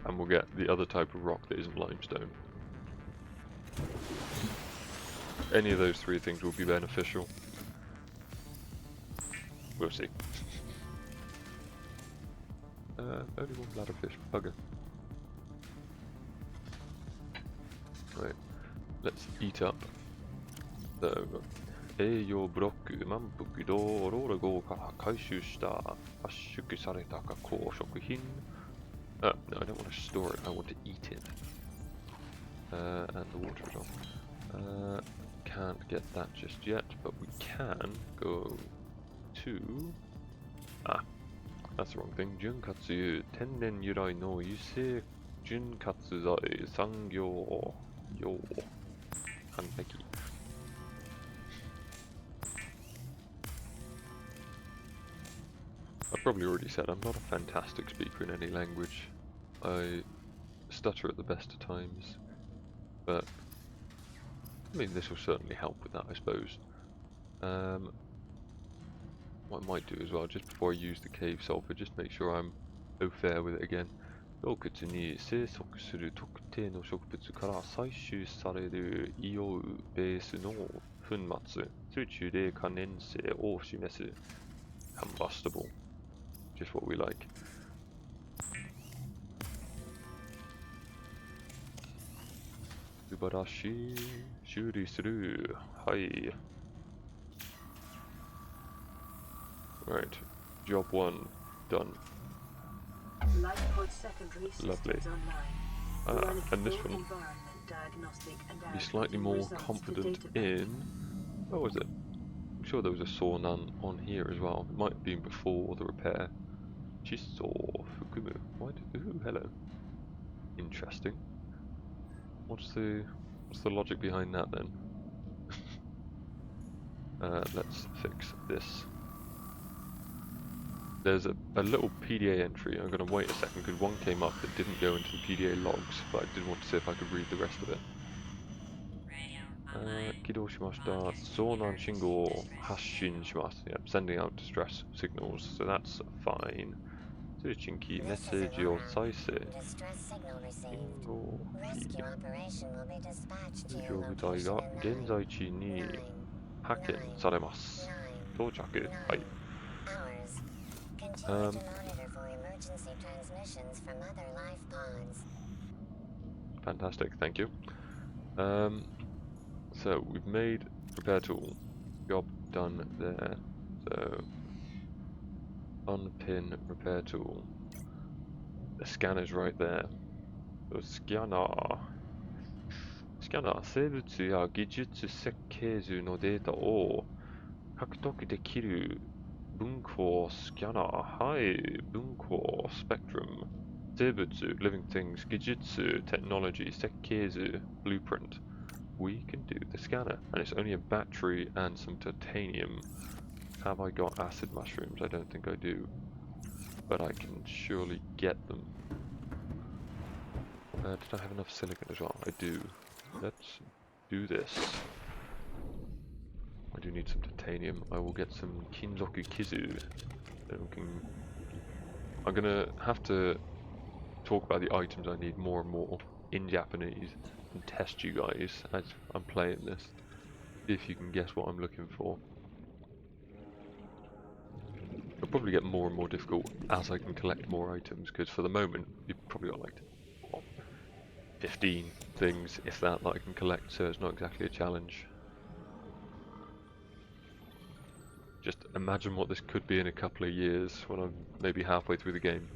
and we'll get the other type of rock that isn't limestone. Any of those three things will be beneficial. We'll see. Only one bladderfish, bugger. Right, let's eat up. So, 栄養ブロック、満腹道、オローラ号から回収した圧縮された加工食品。No, I don't want to store it, I want to eat it. And the water is on. can't get that just yet, but we can go to... Ah, that's the wrong thing. Junkatsu Tennen Yurai no Yusei Junkatsu Zai Sangyo Yo Hanpeki. I've probably already said I'm not a fantastic speaker in any language. I stutter at the best of times, but I mean this will certainly help with that, I suppose. What I might do as well, just before I use the cave sulfur, just make sure I'm au fair with it again. 洞窟に生息する特定の植物から採取される硫黄ベースの粉末、水中で可燃性を示す combustible. Just what we like. Subarashi, 修理する。はい。Right, job 1 done. Lovely. And this one, be slightly more confident in. What was it? I'm sure there was a saw on here as well. It might have been before the repair. Chiso Fukumu. Why did, ooh, hello. Interesting. What's the logic behind that then? Let's fix this. There's a little PDA entry. I'm going to wait a second because one came up that didn't go into the PDA logs, but I did want to see if I could read the rest of it. Kido shimashita, Zonan shingo hasshin shimasu. Yep, sending out distress signals, so that's fine. Tsuchinki message yo saise. Shingo feed. 飛行部隊が現在地に派遣されます。到着。はい。Fantastic, thank you. So we've made repair tool, job done there. So unpin repair tool. The scanner's right there. So scanner. 生物や技術設計図のデータを獲得できる分光スキャナー。はい、分光 spectrum。生物 living things 技術 technology 設計図 blueprint. We can do the scanner, and it's only a battery and some titanium. Have I got acid mushrooms? I don't think I do, but I can surely get them. Did I have enough silicon as well? I do. Let's do this. I do need some titanium. I will get some Kinzoku Kizu. I'm gonna have to talk about the items I need more and more in Japanese and test you guys as I'm playing this. See if you can guess what I'm looking for. It'll probably get more and more difficult as I can collect more items, because for the moment you've probably got like 15 things, if that I can collect, so it's not exactly a challenge. Just imagine what this could be in a couple of years when I'm maybe halfway through the game.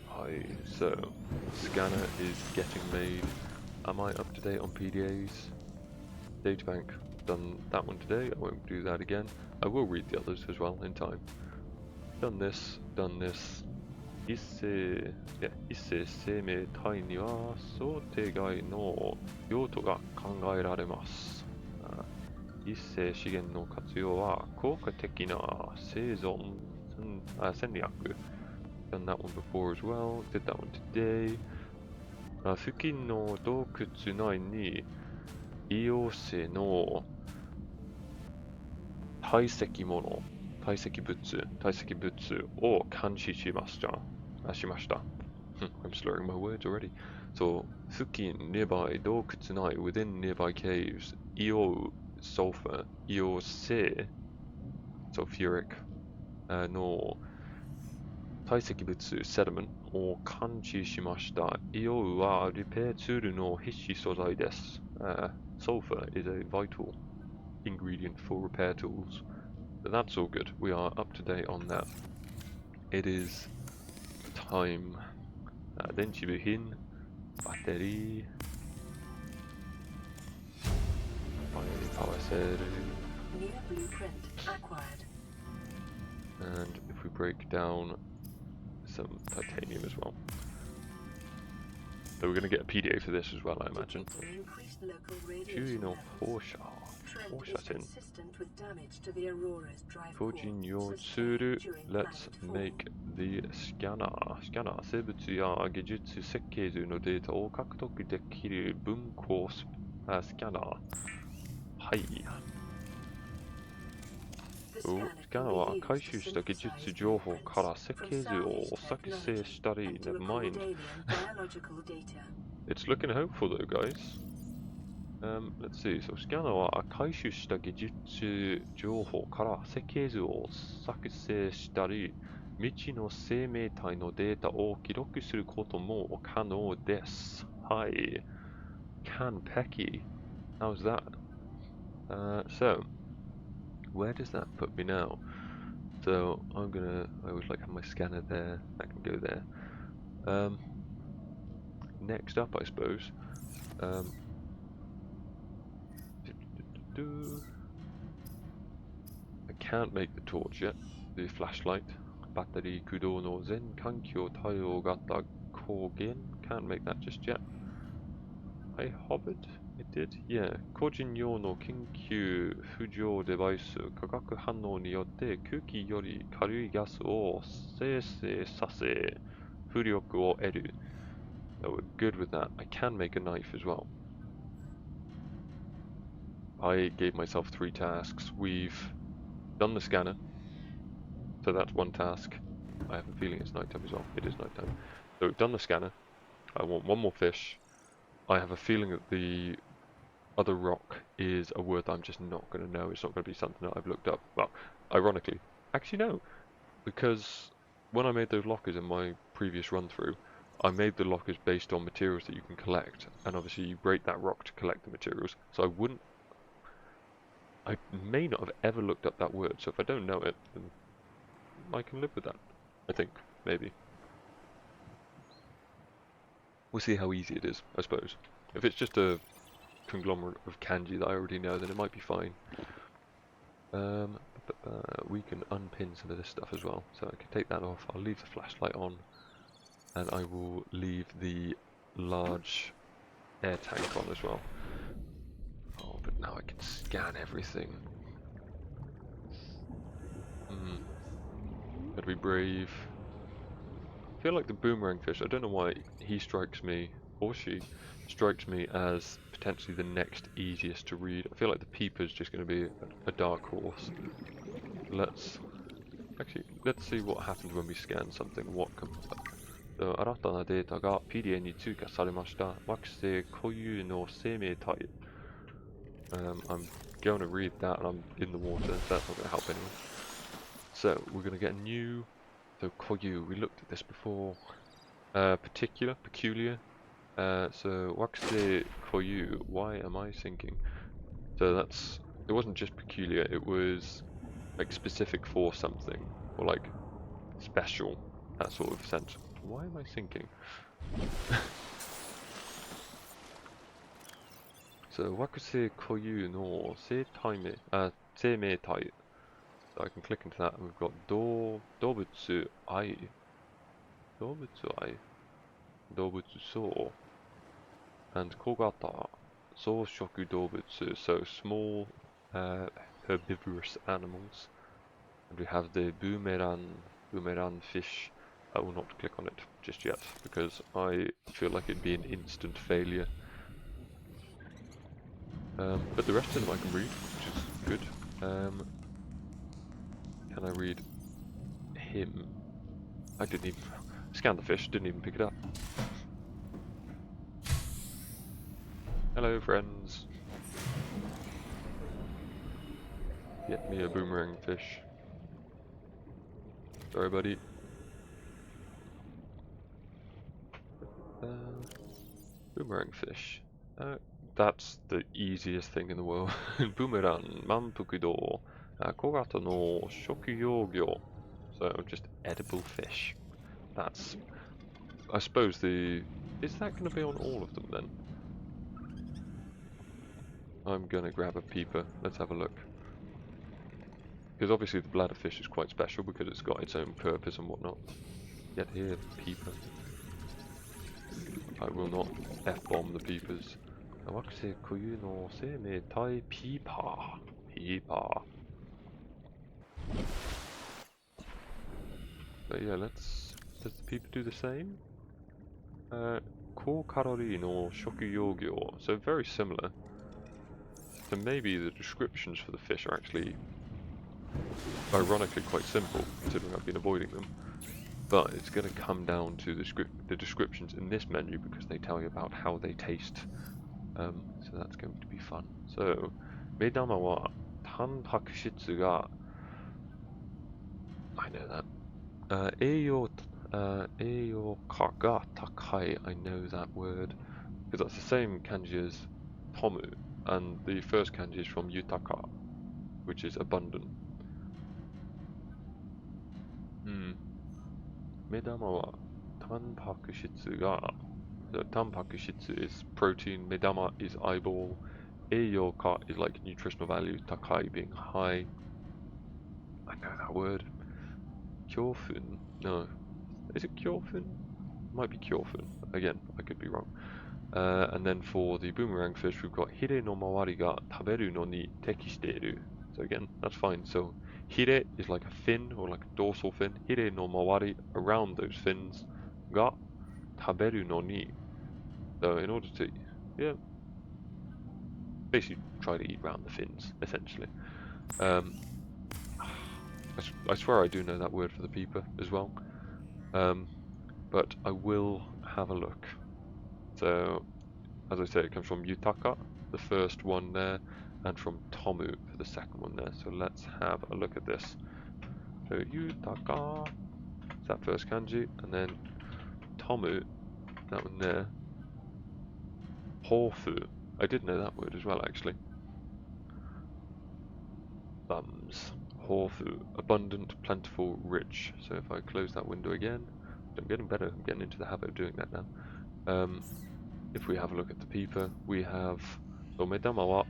Hi, so scanner is getting made. Am I up to date on PDAs? Databank, done that one today. I won't do that again. I will read the others as well in time. Done this, done this. 一世生命体には想定外の用途が考えられます。一世資源の活用は効果的な生存戦略。Done that one before as well. Did that one today. 付近の洞窟内に硫黄性の堆積物を監視しました。I'm slurring my words already. So, 付近 nearby 洞窟内 within nearby caves 硫黄 sulfur 硫黄性 sulfuric の堆積物 sediment を監視しました。硫黄はリペアツールの必須素材です。Sulfur is a vital ingredient for repair tools. But that's all good. We are up to date on that. It is time. Denchibuhin, battery, power cell. New blueprint acquired. And if we break down some titanium as well. So we're going to get a PDA for this as well, I imagine. Detecting increased local Chewy radiation no levels. Porsche. Trend is Porsche in. consistent with damage to the Aurora's drive core Fujin yo sustained tsuru. during Let's planet fall. make the scanner. Scanner. 生物や技術設計図のデータを獲得できる分光スキャナー。はい。The ス scanner キャ can ナー be は used 回 to 収した技術 synthesize 情報から blueprints 設 from 計図を salvaged 作成 technology したり、 and to never record mind. alien biological data. It's looking hopeful though, guys. Let's see. So スキャナーは回収した技術情報から設計図を作成したり、未知の生命体のデータを記録することも可能です。はい。Can Pecky. How's that? So, where does that put me now? So, I always like to have my scanner there. That can go there. Next up, I suppose. I can't make the torch yet. The flashlight. Battery kudo no zen kankyo taiyo gata kogen. Can't make that just yet. I hovered? It did? Yeah. Kojin yo no kinkyu fujou device 化学反応によって空気より軽いガスを生成させ浮力を得る。So we're good with that. I can make a knife as well. I gave myself 3 tasks. We've done the scanner. So that's one task. I have a feeling it's nighttime as well. It is nighttime. So we've done the scanner. I want 1 more fish. I have a feeling that the other rock is a word that I'm just not going to know. It's not going to be something that I've looked up. Well, ironically, actually no, because when I made those lockers in my previous run through, I made the lockers based on materials that you can collect, and obviously you break that rock to collect the materials. So I may not have ever looked up that word. So if I don't know it, then I can live with that. I think, maybe. We'll see how easy it is, I suppose. If it's just a conglomerate of kanji that I already know, then it might be fine. We can unpin some of this stuff as well, so I can take that off. I'll leave the flashlight on, and I will leave the large air tank on as well. Oh, but now I can scan everything. Gotta be brave. I feel like the boomerang fish, I don't know why he strikes me, or she strikes me as potentially the next easiest to read. I feel like the peeper's just going to be a dark horse. Let's see what happens when we scan something. What comes up? So, 新たなデータが PDA に追加されました。惑星固有の生命体。I'm going to read that and I'm in the water, so that's not going to help anyone. So, we're going to get a new... So, Koyu, we looked at this before. Peculiar. So, Waxi Koyu, why am I sinking? So it wasn't just peculiar, it was like specific for something, or like special, that sort of sense. Why am I sinking? So, Waxi Koyu no seimeitai. So I can click into that, and we've got Dobutsu Ai. Dobutsu So. And Kogata Soushoku Dobutsu, so small herbivorous animals. And we have the boomerang fish. I will not click on it just yet, because I feel like it'd be an instant failure. But the rest of them I can read, which is good. Can I read him? I didn't even scan the fish, didn't even pick it up. Hello friends. Get me a boomerang fish. Sorry buddy. Boomerang fish. That's the easiest thing in the world. Boomerang, mantokudo, kogata no shokuyo gyo. So just edible fish. That's, I suppose is that going to be on all of them then? I'm going to grab a peeper. Let's have a look. Because obviously the bladderfish is quite special because it's got its own purpose and whatnot. Get here, peeper. I will not F-bomb the peepers. Awakse kuyu no se me tai peeper. Peeper. But yeah, does the peeper do the same? Core calorie no shokuryogyo. So very similar. So maybe the descriptions for the fish are actually ironically quite simple, considering I've been avoiding them. But it's going to come down to the descriptions in this menu because they tell you about how they taste. So that's going to be fun. So, medama wa tanpakushitsu ga, I know that. Eiyo ka ga takai, I know that word. Because that's the same kanji as tomu, and the first kanji is from yutaka, which is abundant. Medama wa tanpakushitsu ga. So tanpakushitsu is protein, medama is eyeball, eiyoka is like nutritional value, takai being high. I know that word. Kyofun? No. Is it kyofun? Might be kyofun. Again, I could be wrong. And then for the boomerang fish, we've got hire no mawari ga taberu no ni tekishiteiru. So again, that's fine. So hire is like a fin or like a dorsal fin. Hire no mawari, around those fins, ga taberu no ni. So in order to, yeah, basically try to eat round the fins, essentially. I swear I do know that word for the peeper as well. But I will have a look. So, as I say, it comes from Yutaka, the first one there, and from Tomu for the second one there. So let's have a look at this. So Yutaka is that first kanji, and then Tomu, that one there. Hofu, I did know that word as well actually. Thumbs. Hofu, abundant, plentiful, rich. So if I close that window again, I'm getting better, I'm getting into the habit of doing that now. If we have a look at the peeper, we have medama wa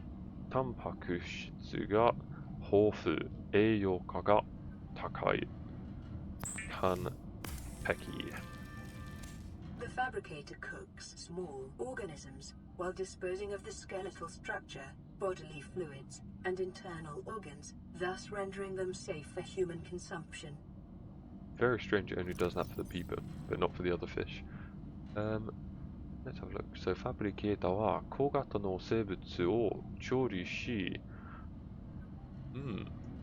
tanpakushitsu ga hofu, eiyoka ga takai, kanpeki. The fabricator cooks small organisms while disposing of the skeletal structure, bodily fluids, and internal organs, thus rendering them safe for human consumption. Very strange it only does that for the peeper, but not for the other fish. Let's have a look. So, fabricator wa kogata no seibutsu o chori shi,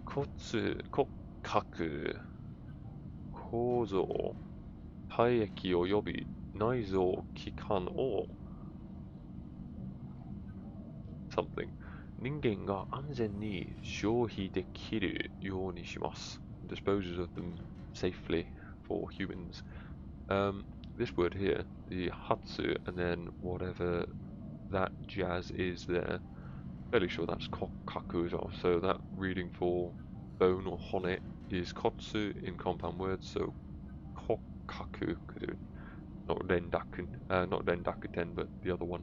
kokkaku, kouzou, taiyeki oyobi naizou kikan o something. Ningen ga anzen ni shouhii dekiru you ni shimasu. Disposes of them safely for humans. This word here, the hatsu, and then whatever that jazz is there, fairly sure that's kokkaku as well. So that reading for bone or hone is kotsu in compound words, so kokkaku, not rendakuten, but the other one.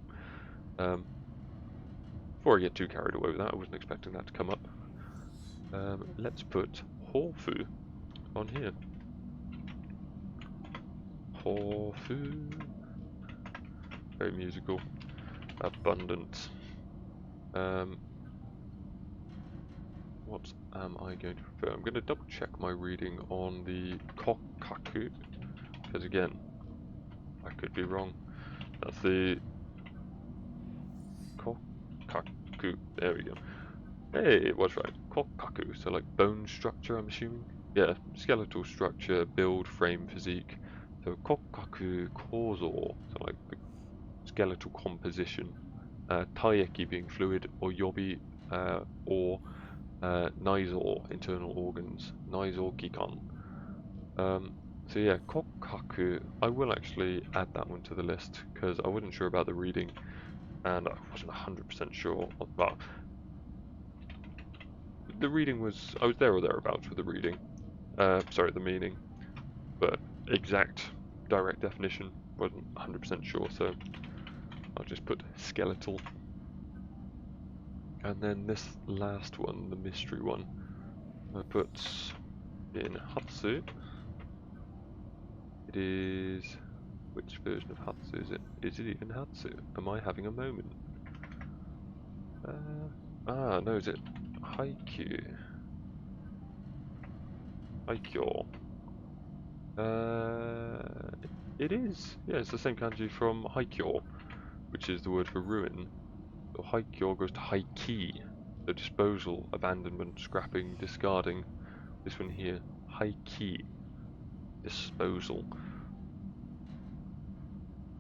Before I get too carried away with that, I wasn't expecting that to come up. Let's put hofu on here. Hofu. Very musical. Abundant. What am I going to prefer? I'm going to double check my reading on the kokkaku, because again, I could be wrong. That's the kokkaku. There we go. Hey, it was right. Kokkaku. So like bone structure, I'm assuming. Yeah, skeletal structure, build, frame, physique. So kokkaku kouzou. So like the skeletal composition. Taiyeki being fluid, or yobi, or naizou, internal organs. Naizou kikan. So yeah, kokkaku, I will actually add that one to the list because I wasn't sure about the reading and I wasn't 100% sure. Well, the reading was, I was there or thereabouts with the reading. Sorry, the meaning. But exact direct definition. Wasn't 100% sure, so I'll just put skeletal. And then this last one, the mystery one, I put in Hatsu. It is... which version of Hatsu is it? Is it even Hatsu? Am I having a moment? No, is it Haikyuu? Haikyuu. It is. Yeah, it's the same kanji from Haikyuu, which is the word for ruin. So Haikyuu goes to Haiki, the disposal, abandonment, scrapping, discarding. This one here, Haiki, disposal.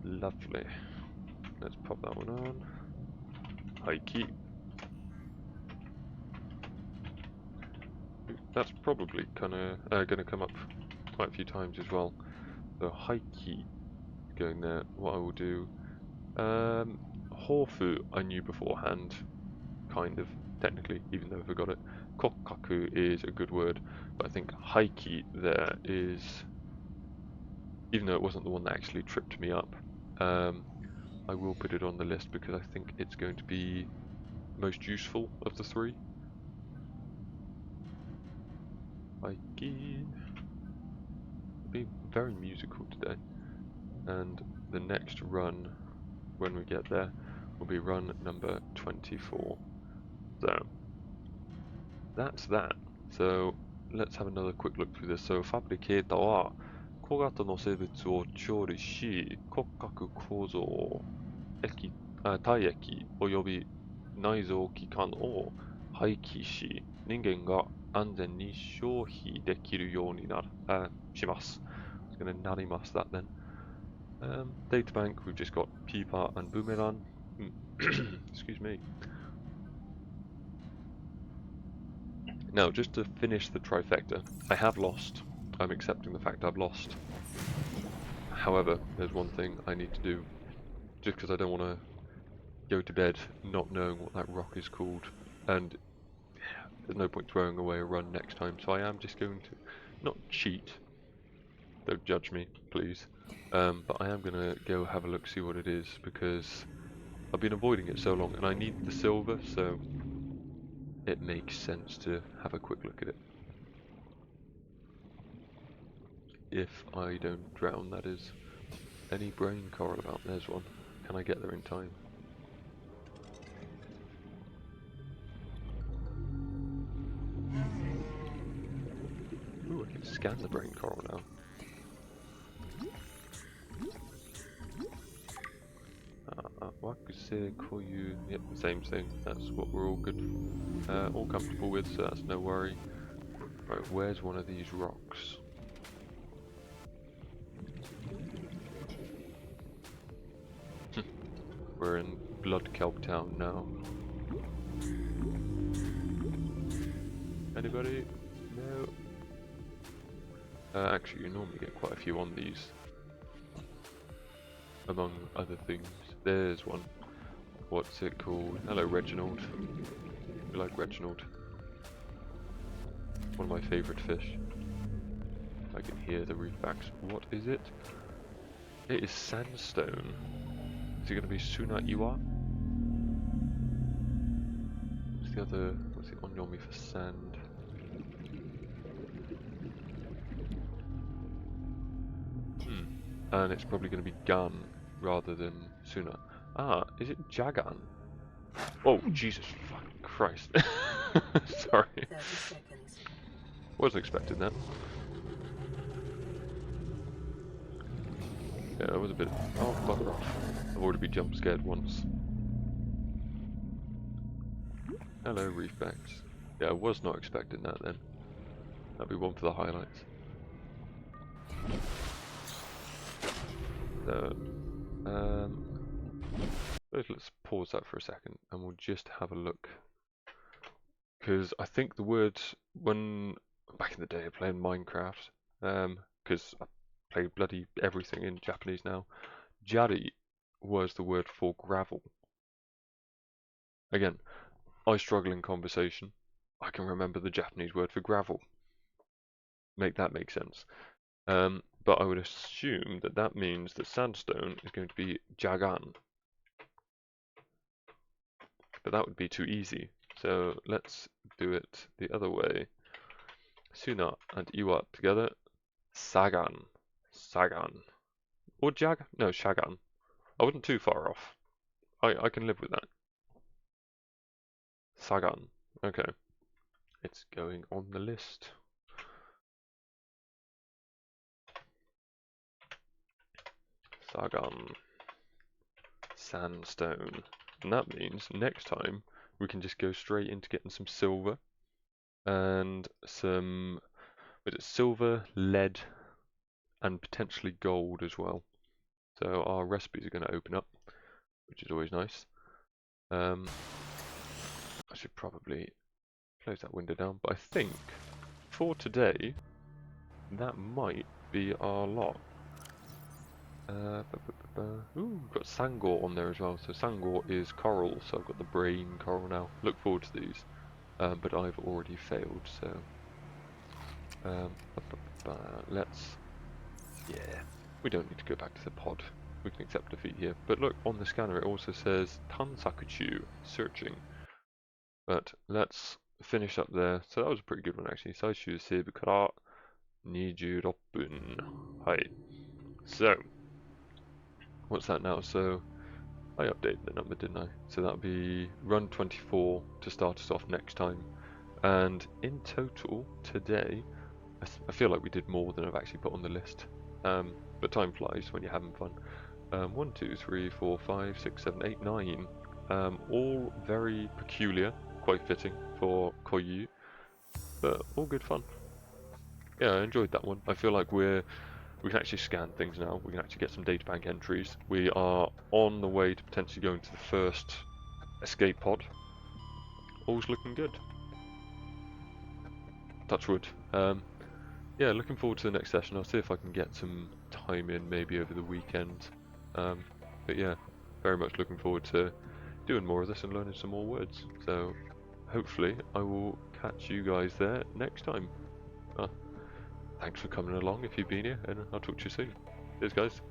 Lovely. Let's pop that one on. Haiki. That's probably kind of going to come up quite a few times as well. So Haiki going there. What I will do, Hofu I knew beforehand, kind of technically, even though I forgot it. Kokkaku is a good word, but I think Haiki there is, even though it wasn't the one that actually tripped me up. I will put it on the list because I think it's going to be most useful of the three. Haiki. Being very musical today. And the next run, when we get there, will be run number 24. So, that's that. So, let's have another quick look through this. So, ファブリケーターは小型の生物を調理し、骨格構造、体液および内臓器官を廃棄し、人間が安全に消費できるようにします。It's going to narimas that then. Data bank, we've just got Peepa and Boomerang. Excuse me. Now, just to finish the trifecta, I have lost. I'm accepting the fact I've lost. However, there's one thing I need to do, just because I don't want to go to bed not knowing what that rock is called, and there's no point throwing away a run next time, so I am just going to, not cheat, don't judge me, please, but I am going to go have a look, see what it is, because I've been avoiding it so long, and I need the silver, so it makes sense to have a quick look at it. If I don't drown, that is. Any brain coral about? There's one. Can I get there in time? Ooh, I can scan the brain coral now. Wakuse Koyu, yep, same thing. That's what we're all good, all comfortable with, so that's no worry. Right, where's one of these rocks? We're in Blood Kelp Town now. Anybody? No. Actually, you normally get quite a few on these. Among other things. There's one. What's it called? Hello, Reginald. You like Reginald? One of my favourite fish. I can hear the reefbacks. What is it? It is sandstone. Is it going to be Suna Iwa? What's the other? What's the onyomi for sand? And it's probably going to be Gan rather than Suna. Ah, is it Jagan? Oh, Jesus fucking Christ. Sorry. 30 seconds. Wasn't expecting that. Yeah, that was a bit... Oh, bugger off. I've already been jump scared once. Hello, reefbacks. Yeah, I was not expecting that then. That'd be one for the highlights. So, let's pause that for a second and we'll just have a look. Because I think the word, when back in the day playing Minecraft, because I play bloody everything in Japanese now, jari was the word for gravel. Again, I struggle in conversation. I can remember the Japanese word for gravel. Make that make sense. But but I would assume that that means that sandstone is going to be jagan. But that would be too easy. So let's do it the other way. Suna and Iwa together. Sagan. Sagan. Or Jag? No, Shagan. I wasn't too far off. I can live with that. Sagan. Okay. It's going on the list. Sagan. Sandstone. And that means next time we can just go straight into getting some silver and some silver, lead, and potentially gold as well. So our recipes are going to open up, which is always nice. I should probably close that window down, but I think for today that might be our lot. Ooh, we've got Sangor on there as well. So Sangor is coral, so I've got the brain coral now. Look forward to these, but I've already failed. So let's, yeah, we don't need to go back to the pod. We can accept defeat here. But look, on the scanner it also says Tansakuchu, searching. But let's finish up there. So that was a pretty good one actually. Saishu Seibu kara 26 分. Hi. So what's that now? So I updated the number, didn't I? So that'll be run 24 to start us off next time. And in total today, I feel like we did more than I've actually put on the list. But time flies when you're having fun. 1, 2, 3, 4, 5, 6, 7, 8, 9. All very peculiar, quite fitting for Koyu, but all good fun. Yeah, I enjoyed that one. I feel like we can actually scan things now. We can actually get some databank entries. We are on the way to potentially going to the first escape pod. All's looking good. Touch wood. Yeah, looking forward to the next session. I'll see if I can get some time in maybe over the weekend. But yeah, very much looking forward to doing more of this and learning some more words. So hopefully I will catch you guys there next time. Thanks for coming along if you've been here, and I'll talk to you soon. Cheers guys.